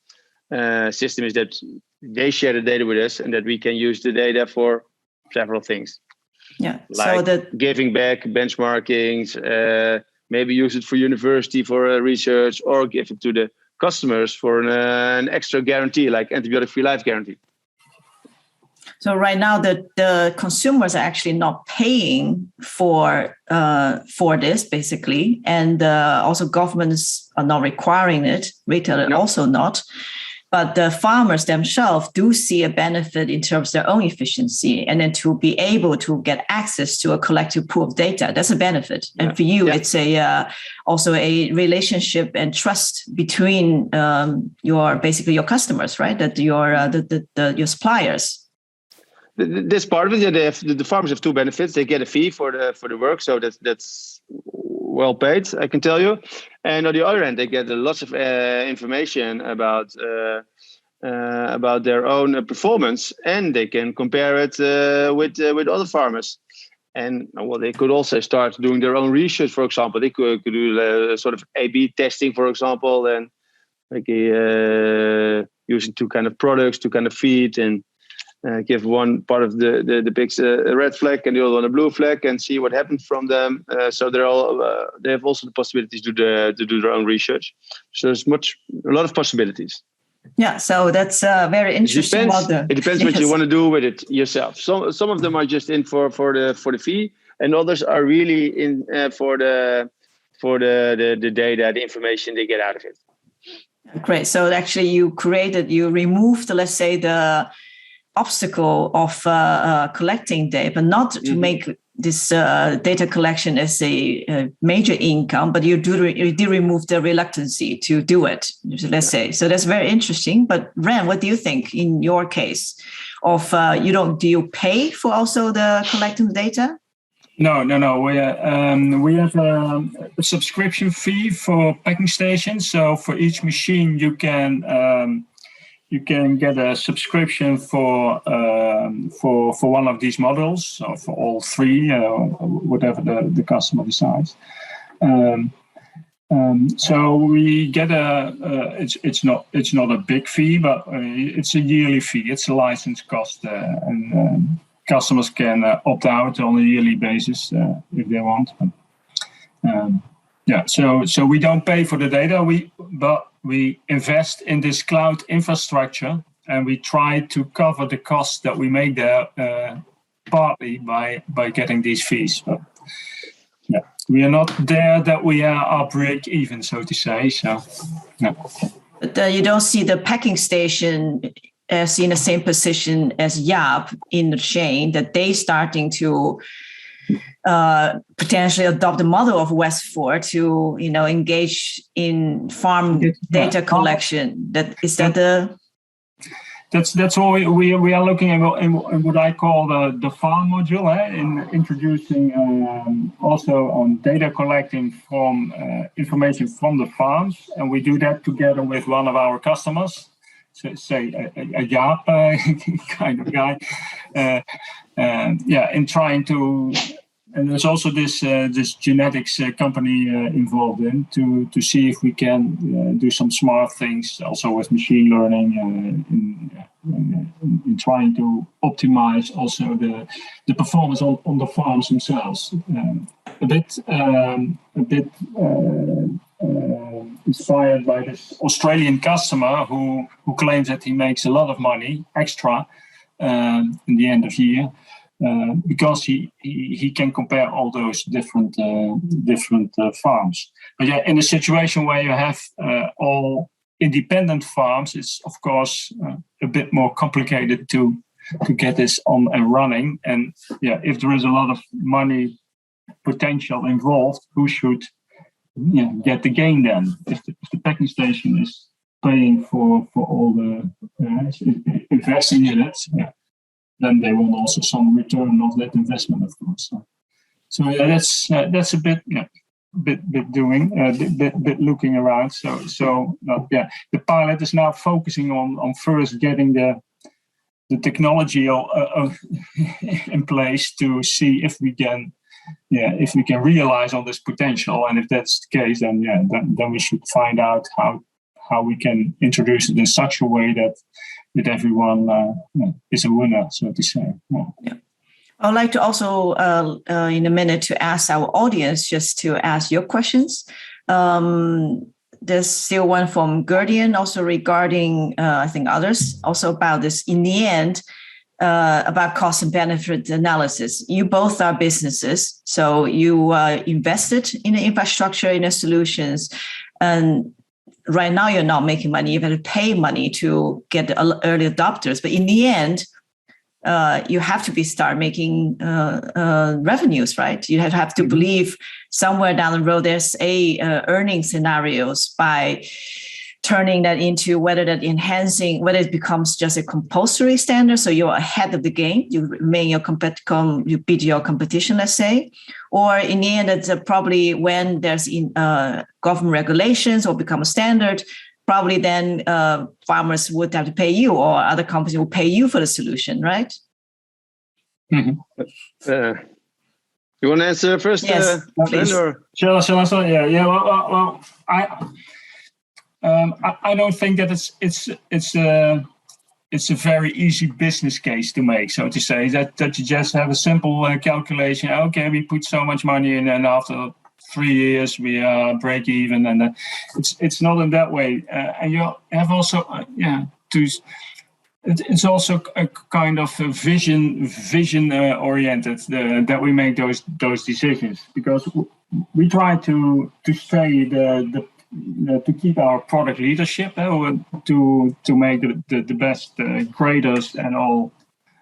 system is that they share the data with us, and that we can use the data for several things. Yeah, like so that giving back, benchmarkings, maybe use it for university for research, or give it to the customers for an extra guarantee, like antibiotic-free life guarantee. So right now, the consumers are actually not paying for this, basically, and also governments are not requiring it. Retailers also not. But the farmers themselves do see a benefit in terms of their own efficiency, and then to be able to get access to a collective pool of data, that's a benefit. Yeah. And for you, it's also a relationship and trust between your customers, right? That your suppliers. This part of it, the farmers have two benefits. They get a fee for the work, so that's well paid, I can tell you. And on the other end, they get lots of information about their own performance, and they can compare it with other farmers. And they could also start doing their own research. For example, they could do sort of A/B testing, for example, and like using two kind of products, two kind of feed, and give one part of the pigs a red flag and the other one a blue flag, and see what happens from them. So they have also the possibilities to do their own research. So there's a lot of possibilities. Yeah, so that's very interesting. It depends what you want to do with it yourself. Some of them are just in for the fee, and others are really in for the data, the information they get out of it. Great. So actually, you removed, let's say, the obstacle of collecting data, but not to make this data collection as a major income, but you do remove the reluctancy to do it, let's say. So that's very interesting. But Ren, what do you think in your case of do you pay for also the collecting data? No. We have a subscription fee for packing stations. So for each machine, you can get a subscription for one of these models, or for all three, whatever the customer decides. So we get it's not a big fee, but it's a yearly fee. It's a license cost, and customers can opt out on a yearly basis if they want. So we don't pay for the data, but we invest in this cloud infrastructure, and we try to cover the costs that we make there partly by getting these fees. But we are not there that we are break even, so to say. So, no. But you don't see the packing station as in the same position as Jaap in the chain, that they starting to potentially adopt the model of Westford to engage in farm data collection. that's all we are looking at in what I call the farm module, in introducing also on data collecting from information from the farms, and we do that together with one of our customers, so say a Jaap kind of guy, in trying to. And there's also this genetics company involved in to see if we can do some smart things also with machine learning in trying to optimize also the performance on the farms themselves. A bit inspired by this Australian customer who claims that he makes a lot of money extra in the end of year. Because he can compare all those different farms. But yeah, in a situation where you have all independent farms, it's of course a bit more complicated to get this on and running. And yeah, if there is a lot of money potential involved, who should get the gain then? If the packing station is paying for all the investing in it. Yeah. Then they want also some return of that investment, of course. So yeah, that's a bit looking around. So the pilot is now focusing on first getting the technology in place to see if we can realize on this potential, and if that's the case, then we should find out how we can introduce it in such a way that everyone is a winner, so to say. Yeah. I'd like to also, in a minute, to ask our audience just to ask your questions. There's still one from Guardian, also regarding, I think others, also about this in the end, about cost and benefit analysis. You both are businesses, so you invested in the infrastructure, in the solutions, and right now you're not making money. You have to pay money to get the early adopters, but in the end, you have to start making revenues, right? You have to believe somewhere down the road there's earning scenarios by turning that into whether it becomes just a compulsory standard, so you're ahead of the game, you remain you beat your competition, let's say, or in the end, it's probably when there's government regulations or become a standard, probably then farmers would have to pay you, or other companies will pay you for the solution, right? Mm-hmm. You want to answer first? Yes, please. Shall I start? Yeah. Well, I don't think that it's a very easy business case to make, so to say, that you just have a simple calculation. Okay, we put so much money in, and after 3 years we break even, and it's not in that way. And you have also it's also a kind of a vision oriented that we make those decisions, because we try to stay to keep our product leadership, to make the best graders and all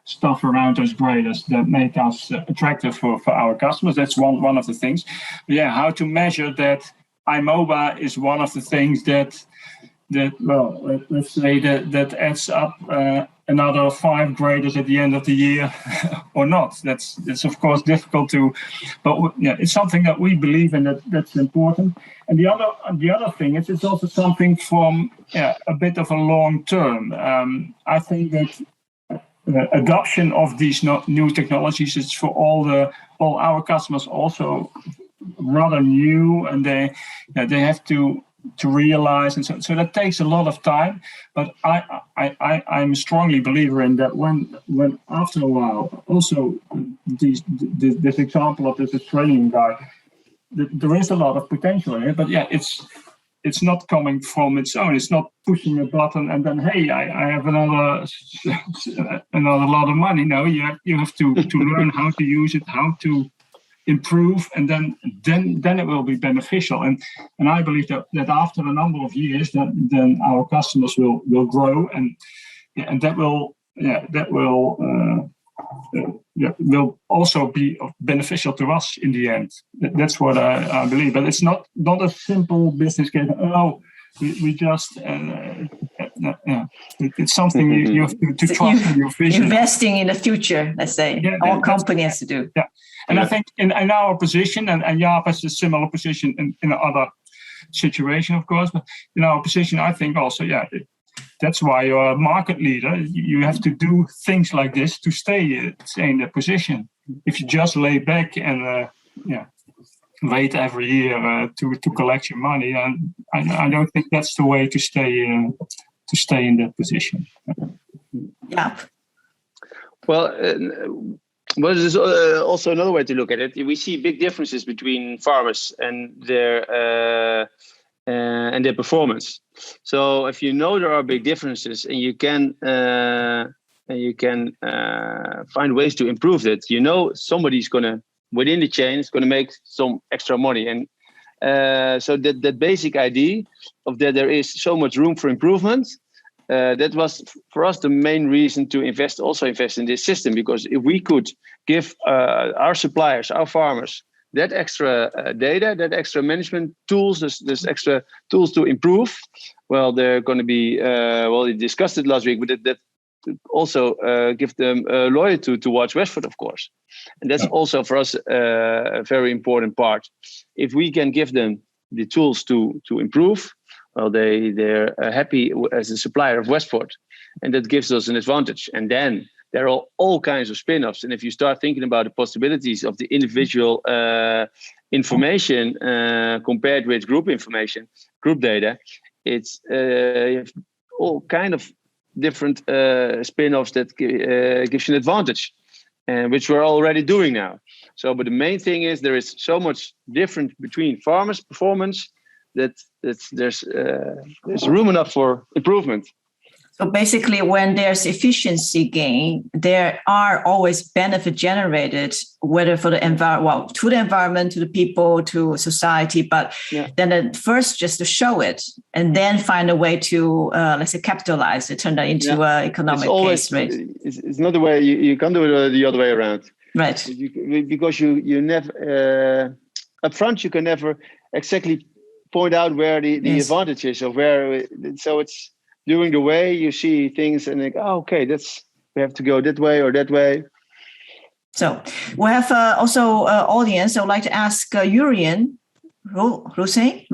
stuff around those graders that make us attractive for our customers. That's one of the things. But yeah, how to measure that iMoba is one of the things that let's say that adds up another 5 graders at the end of the year or not. That's of course difficult to, but yeah, it's something that we believe in, that's important. And the other thing is, it's also something from a bit of a long term. I think that adoption of these new technologies is for all our customers also rather new, and they have to realize, and so that takes a lot of time. But I'm a strongly believer in that when after a while, also this example of this Australian guy, there is a lot of potential here. But yeah, it's not coming from its own. It's not pushing a button and then, hey, I have another lot of money. No, you have to learn how to use it, how to improve, and then it will be beneficial. And I believe that after a number of years, then our customers will grow, and that will also be beneficial to us in the end. That's what I believe. But it's not a simple business case. Oh, we just It's something you have to trust in your vision. Investing in the future, let's say, all company has to do. Yeah, and I think in our position, and Jaap has a similar position in other situation, of course, but in our position, I think also, that's why you're a market leader. You have to do things like this to stay in that position. If you just lay back and wait every year to collect your money, and I don't think that's the way to stay in that position. Yeah. Well, there's also another way to look at it. We see big differences between farmers and their performance. So if you know there are big differences, and you can find ways to improve it, somebody's gonna within the chain is gonna make some extra money, and so that basic idea of that there is so much room for improvement. That was for us the main reason to invest in this system, because if we could give our suppliers, our farmers, that extra data, that extra management tools, this extra tools to improve, well, they're going to be, we discussed it last week, but that also give them loyalty towards Westford, of course. And that's also for us a very important part. If we can give them the tools to improve, well, they're happy as a supplier of Westford, and that gives us an advantage. And then there are all kinds of spin-offs. And if you start thinking about the possibilities of the individual information compared with group information, group data, it's you have all kind of different spin-offs that gives you an advantage, which we're already doing now. So, but the main thing is there is so much different between farmers' performance that there's room enough for improvement. So basically, when there's efficiency gain, there are always benefit generated, whether for the environment, to the environment, to the people, to society. But then at first, just to show it, and then find a way to, let's say, capitalize it, turn that into an economic case. Right? It's not the way you can't do it the other way around. Right. Because you never up front you can never exactly point out where the advantage is of where. So it's. During the way you see things and think, okay, we have to go that way or that way. So we have also audience. I would like to ask Urian, Rusi,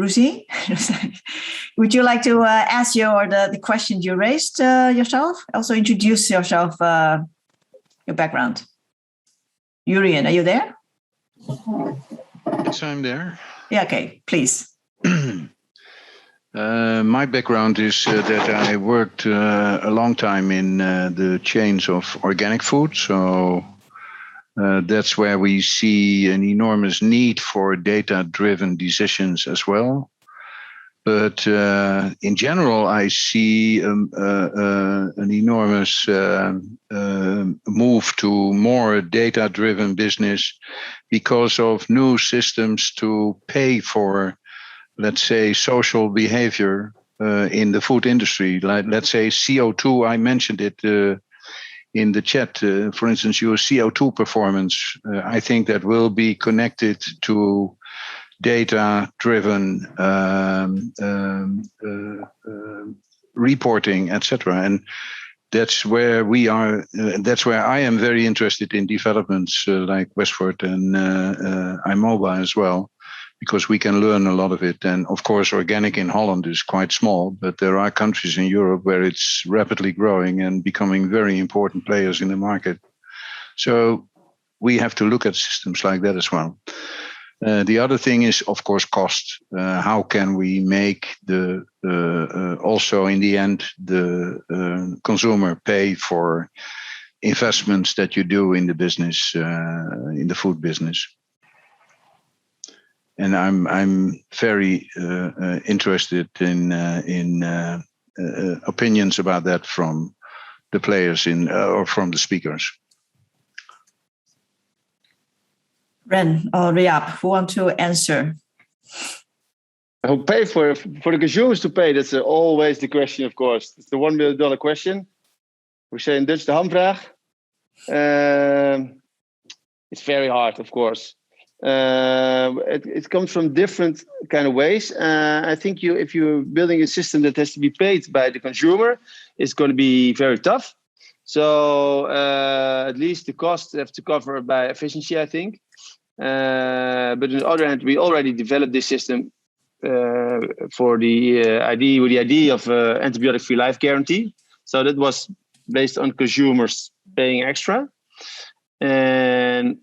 would you like to ask the question you raised yourself? Also introduce yourself, your background. Urian, are you there? Yes, I'm there. Yeah, okay, please. My background is that I worked a long time in the chains of organic food. So that's where we see an enormous need for data-driven decisions as well. But in general, I see an enormous move to more data-driven business because of new systems to pay for, let's say, social behavior in the food industry. Like, let's say CO2, I mentioned it in the chat. For instance, your CO2 performance, I think that will be connected to data-driven reporting, etc. And that's where we are. That's where I am very interested in developments like Westford and iMobile as well, because we can learn a lot of it. And of course, organic in Holland is quite small, but there are countries in Europe where it's rapidly growing and becoming very important players in the market. So we have to look at systems like that as well. The other thing is, of course, cost. How can we make also in the end, the consumer pay for investments that you do in the business, in the food business? And I'm very interested in opinions about that from the players or from the speakers. Ren or Riap, who want to answer? Who pay for the consumers to pay? That's always the question, of course. It's the $1 million question. We say in Dutch the hamvraag. It's very hard, of course. It comes from different kind of ways. I think if you're building a system that has to be paid by the consumer, it's going to be very tough. So at least the costs have to cover by efficiency, I think. But on the other hand, we already developed this system for the idea of antibiotic-free life guarantee. So that was based on consumers paying extra, and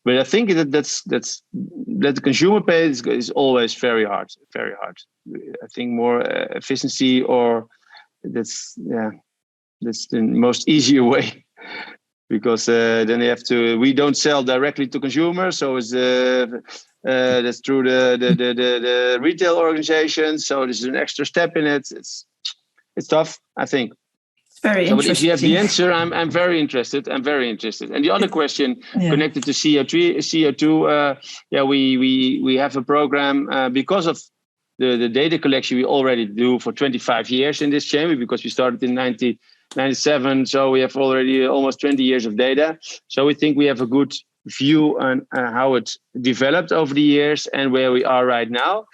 but I think that the consumer pays is always very hard. I think more efficiency, or that's the most easier way, because then you have to. We don't sell directly to consumers, so it's that's through the retail organization. So this is an extra step in it. It's tough, I think. Very so, interesting. but if you have the answer, I'm very interested. And the other question connected to CO2, we have a program because of the data collection we already do for 25 years in this chamber, because we started in 1997. So we have already almost 20 years of data. So we think we have a good view on how it developed over the years and where we are right now.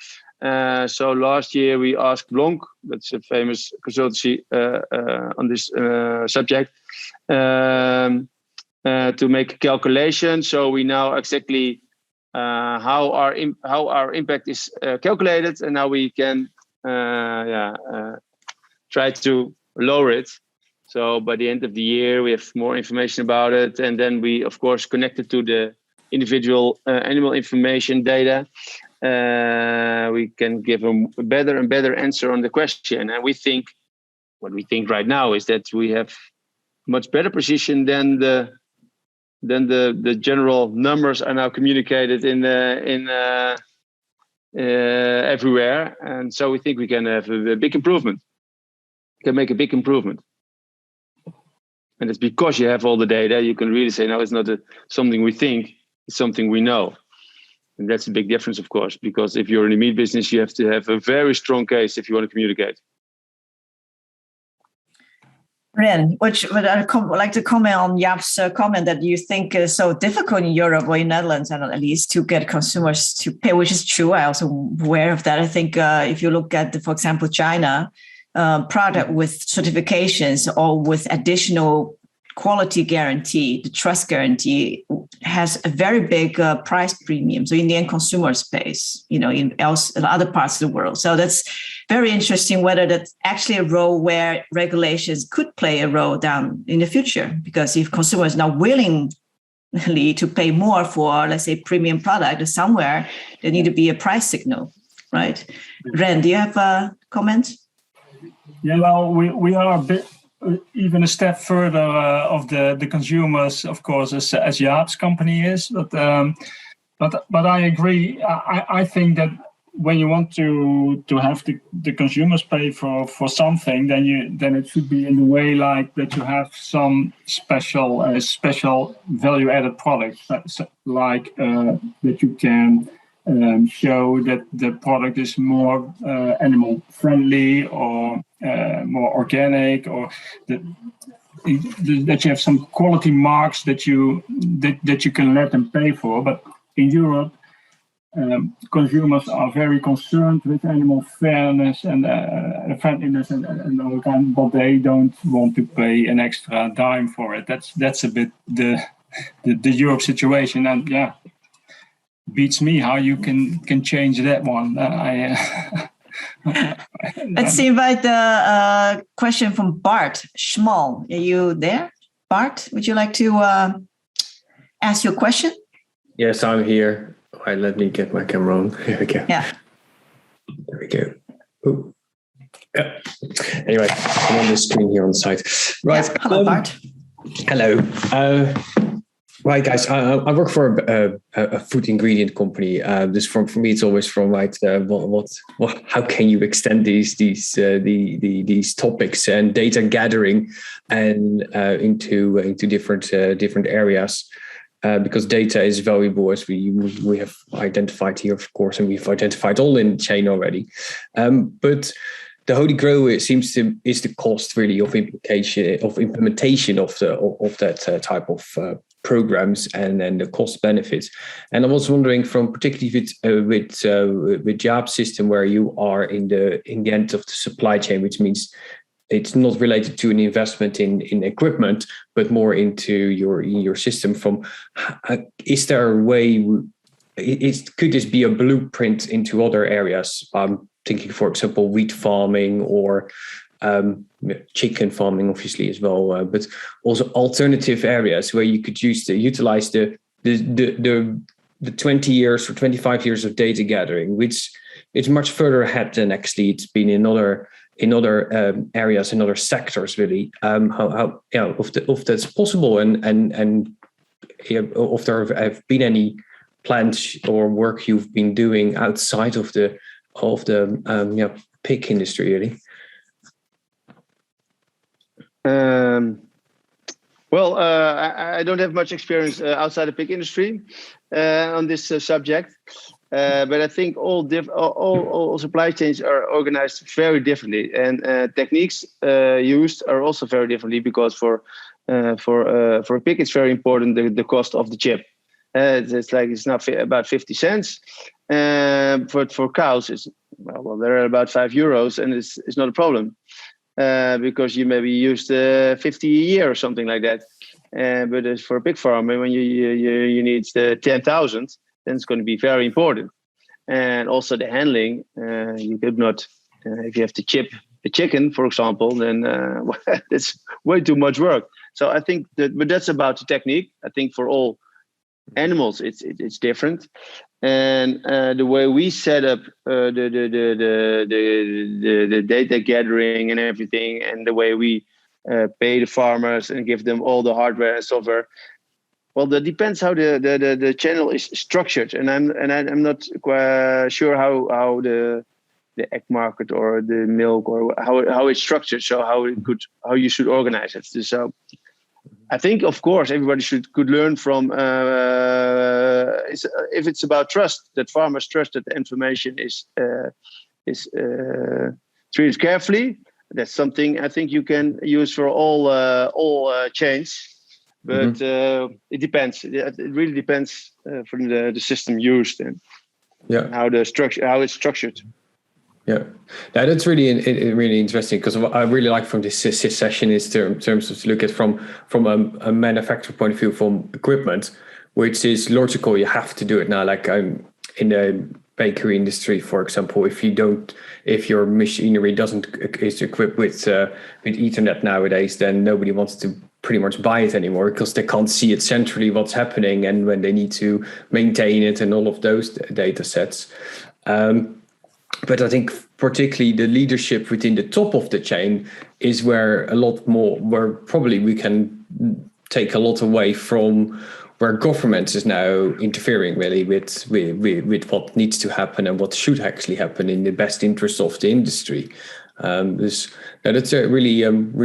So last year we asked Blanc, that's a famous consultancy on this subject, to make a calculation. So we know exactly how our impact is calculated, and now we can try to lower it. So by the end of the year, we have more information about it, and then we, of course, connect it to the individual animal information data. We can give a better and better answer on the question. And what we think right now is that we have much better precision than the general numbers are now communicated in everywhere. And so we think we can have a big improvement. We can make a big improvement. And it's because you have all the data, you can really say, no, it's not something we think, it's something we know. And that's a big difference, of course, because if you're in the meat business, you have to have a very strong case if you want to communicate. Ren, which would I like to comment on Jaap's comment that you think is so difficult in Europe or in Netherlands, and at least to get consumers to pay, which is true. I also aware of that. I think if you look at, for example, China, product with certifications or with additional quality guarantee, the trust guarantee has a very big price premium. So in the end consumer space, in other parts of the world. So that's very interesting whether that's actually a role where regulations could play a role down in the future. Because if consumers are not willingly to pay more for, let's say, premium product, somewhere there need to be a price signal, right? Ren, do you have a comment? Yeah, well, we are a bit even a step further of the consumers, of course, as Jaap's company is. But I agree. I think that when you want to have the consumers pay for something, then it should be in the way like that you have some special value added products, like that you can show that the product is more animal friendly or more organic, or that you have some quality marks that you can let them pay for. But in Europe, consumers are very concerned with animal fairness and friendliness and all kind, but they don't want to pay an extra dime for it. That's a bit the Europe situation, and beats me how you can change that one. Let's invite the question from Bart Schmal. Are you there? Bart, would you like to ask your question? Yes, I'm here. Right, let me get my camera on. Here we go. Yeah. There we go. Ooh. Yeah. Anyway, I'm on the screen here on the site. Right. Yeah. Hello, Bart. Hello. Right, guys. I work for a food ingredient company. This for me, it's always from how can you extend these topics and data gathering and into different areas. Because data is valuable, as we have identified here, of course, and we've identified all in the chain already. But the holy grail is the cost really of implementation of that type of programs and the cost benefits. And I was wondering, from particularly with job system, where you are in the end of the supply chain, which means it's not related to an investment in equipment, but more into your system. Is there a way? Could this be a blueprint into other areas? I'm thinking, for example, wheat farming or chicken farming, obviously as well, but also alternative areas where you could utilize the 20 years or 25 years of data gathering, which is much further ahead than actually it's been in other areas, in other sectors, really. If that's possible, and if there have been any plans or work you've been doing outside of the pig industry, really. I don't have much experience outside the pig industry on this subject, but I think all supply chains are organized very differently, and techniques used are also very differently, because for a pig it's very important the cost of the chip. It's not about 50 cents. For cows, they're about €5, and it's not a problem. Because you maybe used 50 a year or something like that. But for a pig farm, when you need 10,000, then it's going to be very important. And also the handling, you could not, if you have to chip a chicken, for example, then it's way too much work. So I think but that's about the technique. I think for all animals, it's different. And the way we set up the data gathering and everything, and the way we pay the farmers and give them all the hardware and software, well, that depends how the channel is structured. And I'm not quite sure how the egg market or the milk or how it's structured. So how you should organize it. So I think, of course, everybody could learn from, if it's about trust, that farmers trust that the information is treated carefully. That's something I think you can use for all chains, but it depends. It really depends from the system used and how it's structured. Yeah, that's really interesting, because what I really like from this session is in terms of to look at from a manufacturer point of view, from equipment, which is logical. You have to do it now. Like in the bakery industry, for example, if your machinery is equipped with Ethernet nowadays, then nobody wants to pretty much buy it anymore, because they can't see it centrally what's happening, and when they need to maintain it and all of those data sets. But I think particularly the leadership within the top of the chain is where probably we can take a lot away from, where government is now interfering really with what needs to happen and what should actually happen in the best interest of the industry. That's really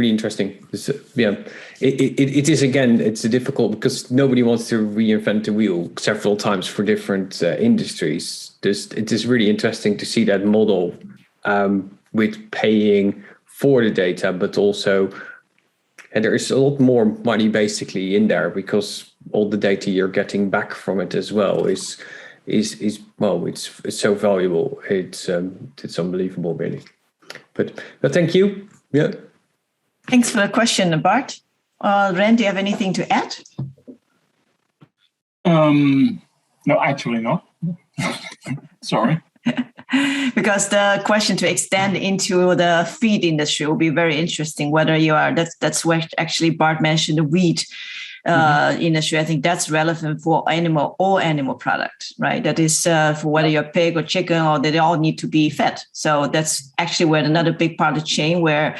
interesting. It is, again, it's difficult because nobody wants to reinvent the wheel several times for different industries. It is really interesting to see that model with paying for the data, but also, and there is a lot more money basically in there, because all the data you're getting back from it as well is it's so valuable. It's unbelievable, really. But thank you. Yeah. Thanks for the question, Bart. Ren, do you have anything to add? No, actually not. Sorry. Because the question to extend into the feed industry will be very interesting. Whether you are, that's where actually Bart mentioned the wheat industry. I think that's relevant for all animal product, right? That is for whether you're pig or chicken, or they all need to be fed. So that's actually where another big part of the chain where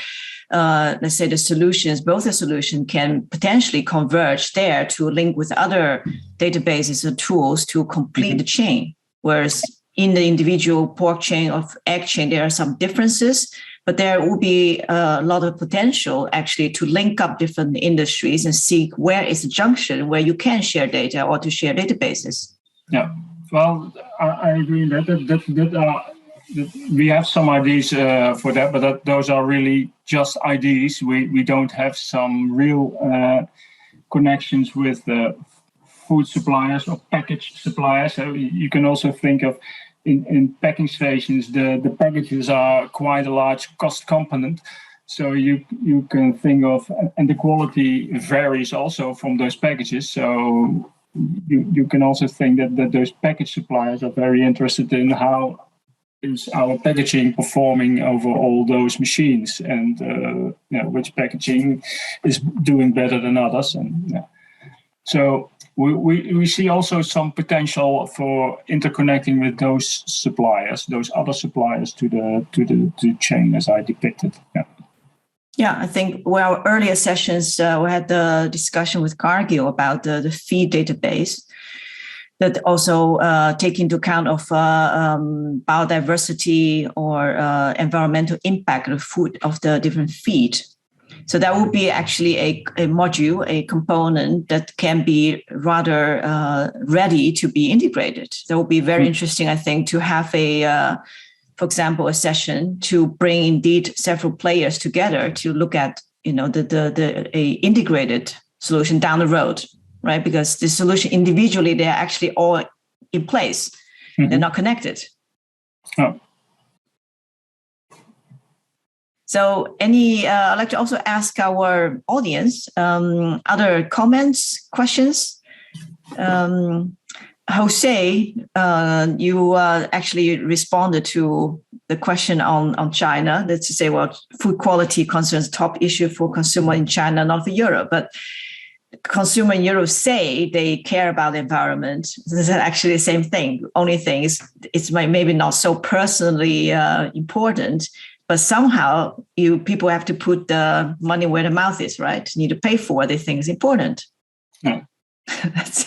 let's say both the solution can potentially converge there to link with other databases and tools to complete the chain. Whereas in the individual pork chain or egg chain, there are some differences, but there will be a lot of potential actually to link up different industries and see where is the junction where you can share data or to share databases. Yeah, well, I agree that we have some ideas for that, but those are really just ideas. We don't have some real connections with food suppliers or package suppliers. So you can also think of in packing stations, the packages are quite a large cost component. So you can think of, and the quality varies also from those packages. So you can also think that those package suppliers are very interested in how is our packaging performing over all those machines, and which packaging is doing better than others. And so we see also some potential for interconnecting with those suppliers, those other suppliers to the chain as I depicted. Yeah, I think our earlier sessions, we had the discussion with Cargill about the feed database that also take into account of biodiversity or environmental impact of food of the different feed. So that would be actually a module, a component that can be rather ready to be integrated. That would be very interesting, I think, to have for example, a session to bring indeed several players together to look at, a integrated solution down the road, right? Because the solution individually, they're actually all in place. Mm-hmm. They're not connected. Oh. So I'd like to also ask our audience, other comments, questions? Jose, you actually responded to the question on China. That's to say, well, food quality concerns top issue for consumer in China, not for Europe. But consumer in Europe say they care about the environment. This is actually the same thing. Only thing is, it's maybe not so personally important, but somehow people have to put the money where the mouth is, right? You need to pay for what they think is important. Yeah. That's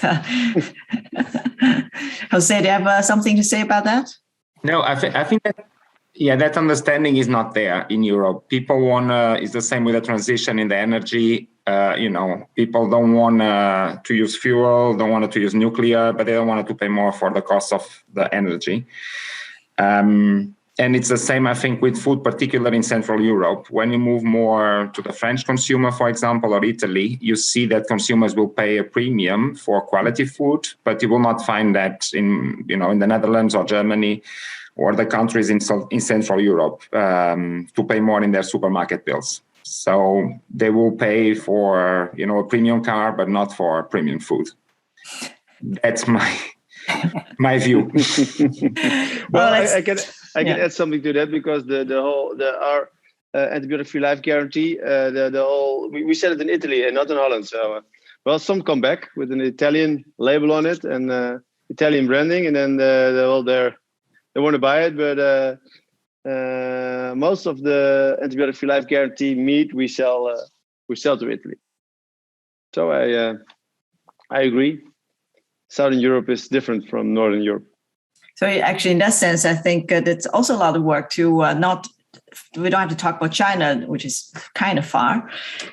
Jose, do you have something to say about that? No, I think that that understanding is not there in Europe. People want it's the same with the transition in the energy. People don't want to use fuel, don't want to use nuclear, but they don't want to pay more for the cost of the energy. And it's the same, I think, with food, particularly in Central Europe. When you move more to the French consumer, for example, or Italy, you see that consumers will pay a premium for quality food, but you will not find that in the Netherlands or Germany or the countries in Central Europe to pay more in their supermarket bills. So they will pay for, a premium car, but not for premium food. That's my view. Well, I can add something to that, because our antibiotic-free life guarantee, we said it in Italy and not in Holland. So, some come back with an Italian label on it and Italian branding, and then they want to buy it. But most of the antibiotic-free life guarantee meat we sell to Italy. So I agree. Southern Europe is different from Northern Europe. So actually, in that sense, I think that's also a lot of work to we don't have to talk about China, which is kind of far,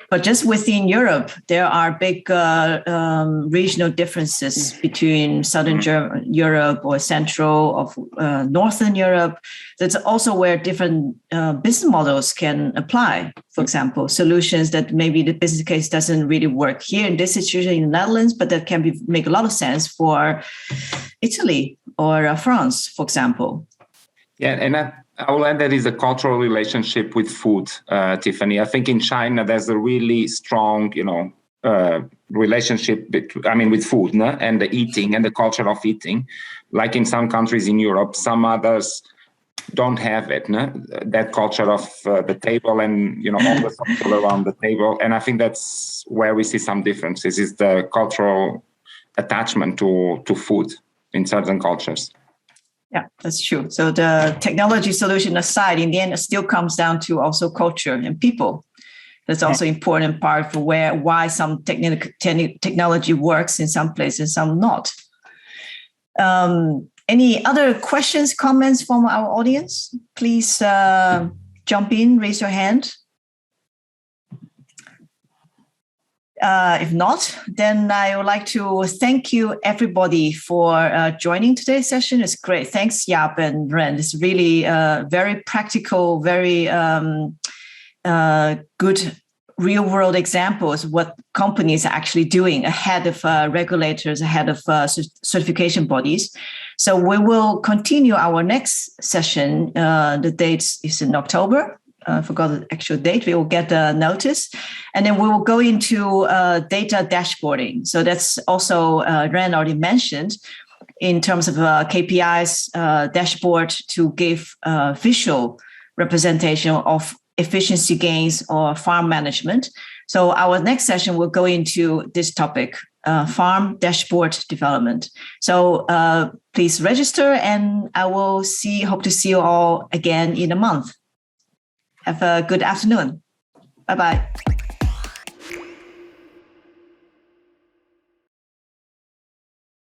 but just within Europe, there are big regional differences between Southern Europe or Central of Northern Europe. That's also where different business models can apply. For example, solutions that maybe the business case doesn't really work here in this situation in the Netherlands, but that can make a lot of sense for Italy or France, for example. Yeah, and I will add that is a cultural relationship with food, Tiffany. I think in China, there's a really strong, relationship with food, no? And the eating and the culture of eating. Like in some countries in Europe, some others don't have it, no? That culture of the table and, all the people around the table. And I think that's where we see some differences, is the cultural attachment to food in certain cultures. Yeah, that's true. So the technology solution aside, in the end, it still comes down to also culture and people. That's also important part for why some technology works in some places, some not. Any other questions, comments from our audience? Please jump in, raise your hand. If not, then I would like to thank you, everybody, for joining today's session. It's great. Thanks, Jaap and Ren. It's really very practical, very good real world examples, what companies are actually doing ahead of regulators, ahead of certification bodies. So we will continue our next session. The date is in October. I forgot the actual date. We will get a notice. And then we will go into data dashboarding. So that's also, Ren already mentioned, in terms of KPIs dashboard to give visual representation of efficiency gains or farm management. So our next session will go into this topic, farm dashboard development. So please register, and I will hope to see you all again in a month. Have a good afternoon. Bye-bye.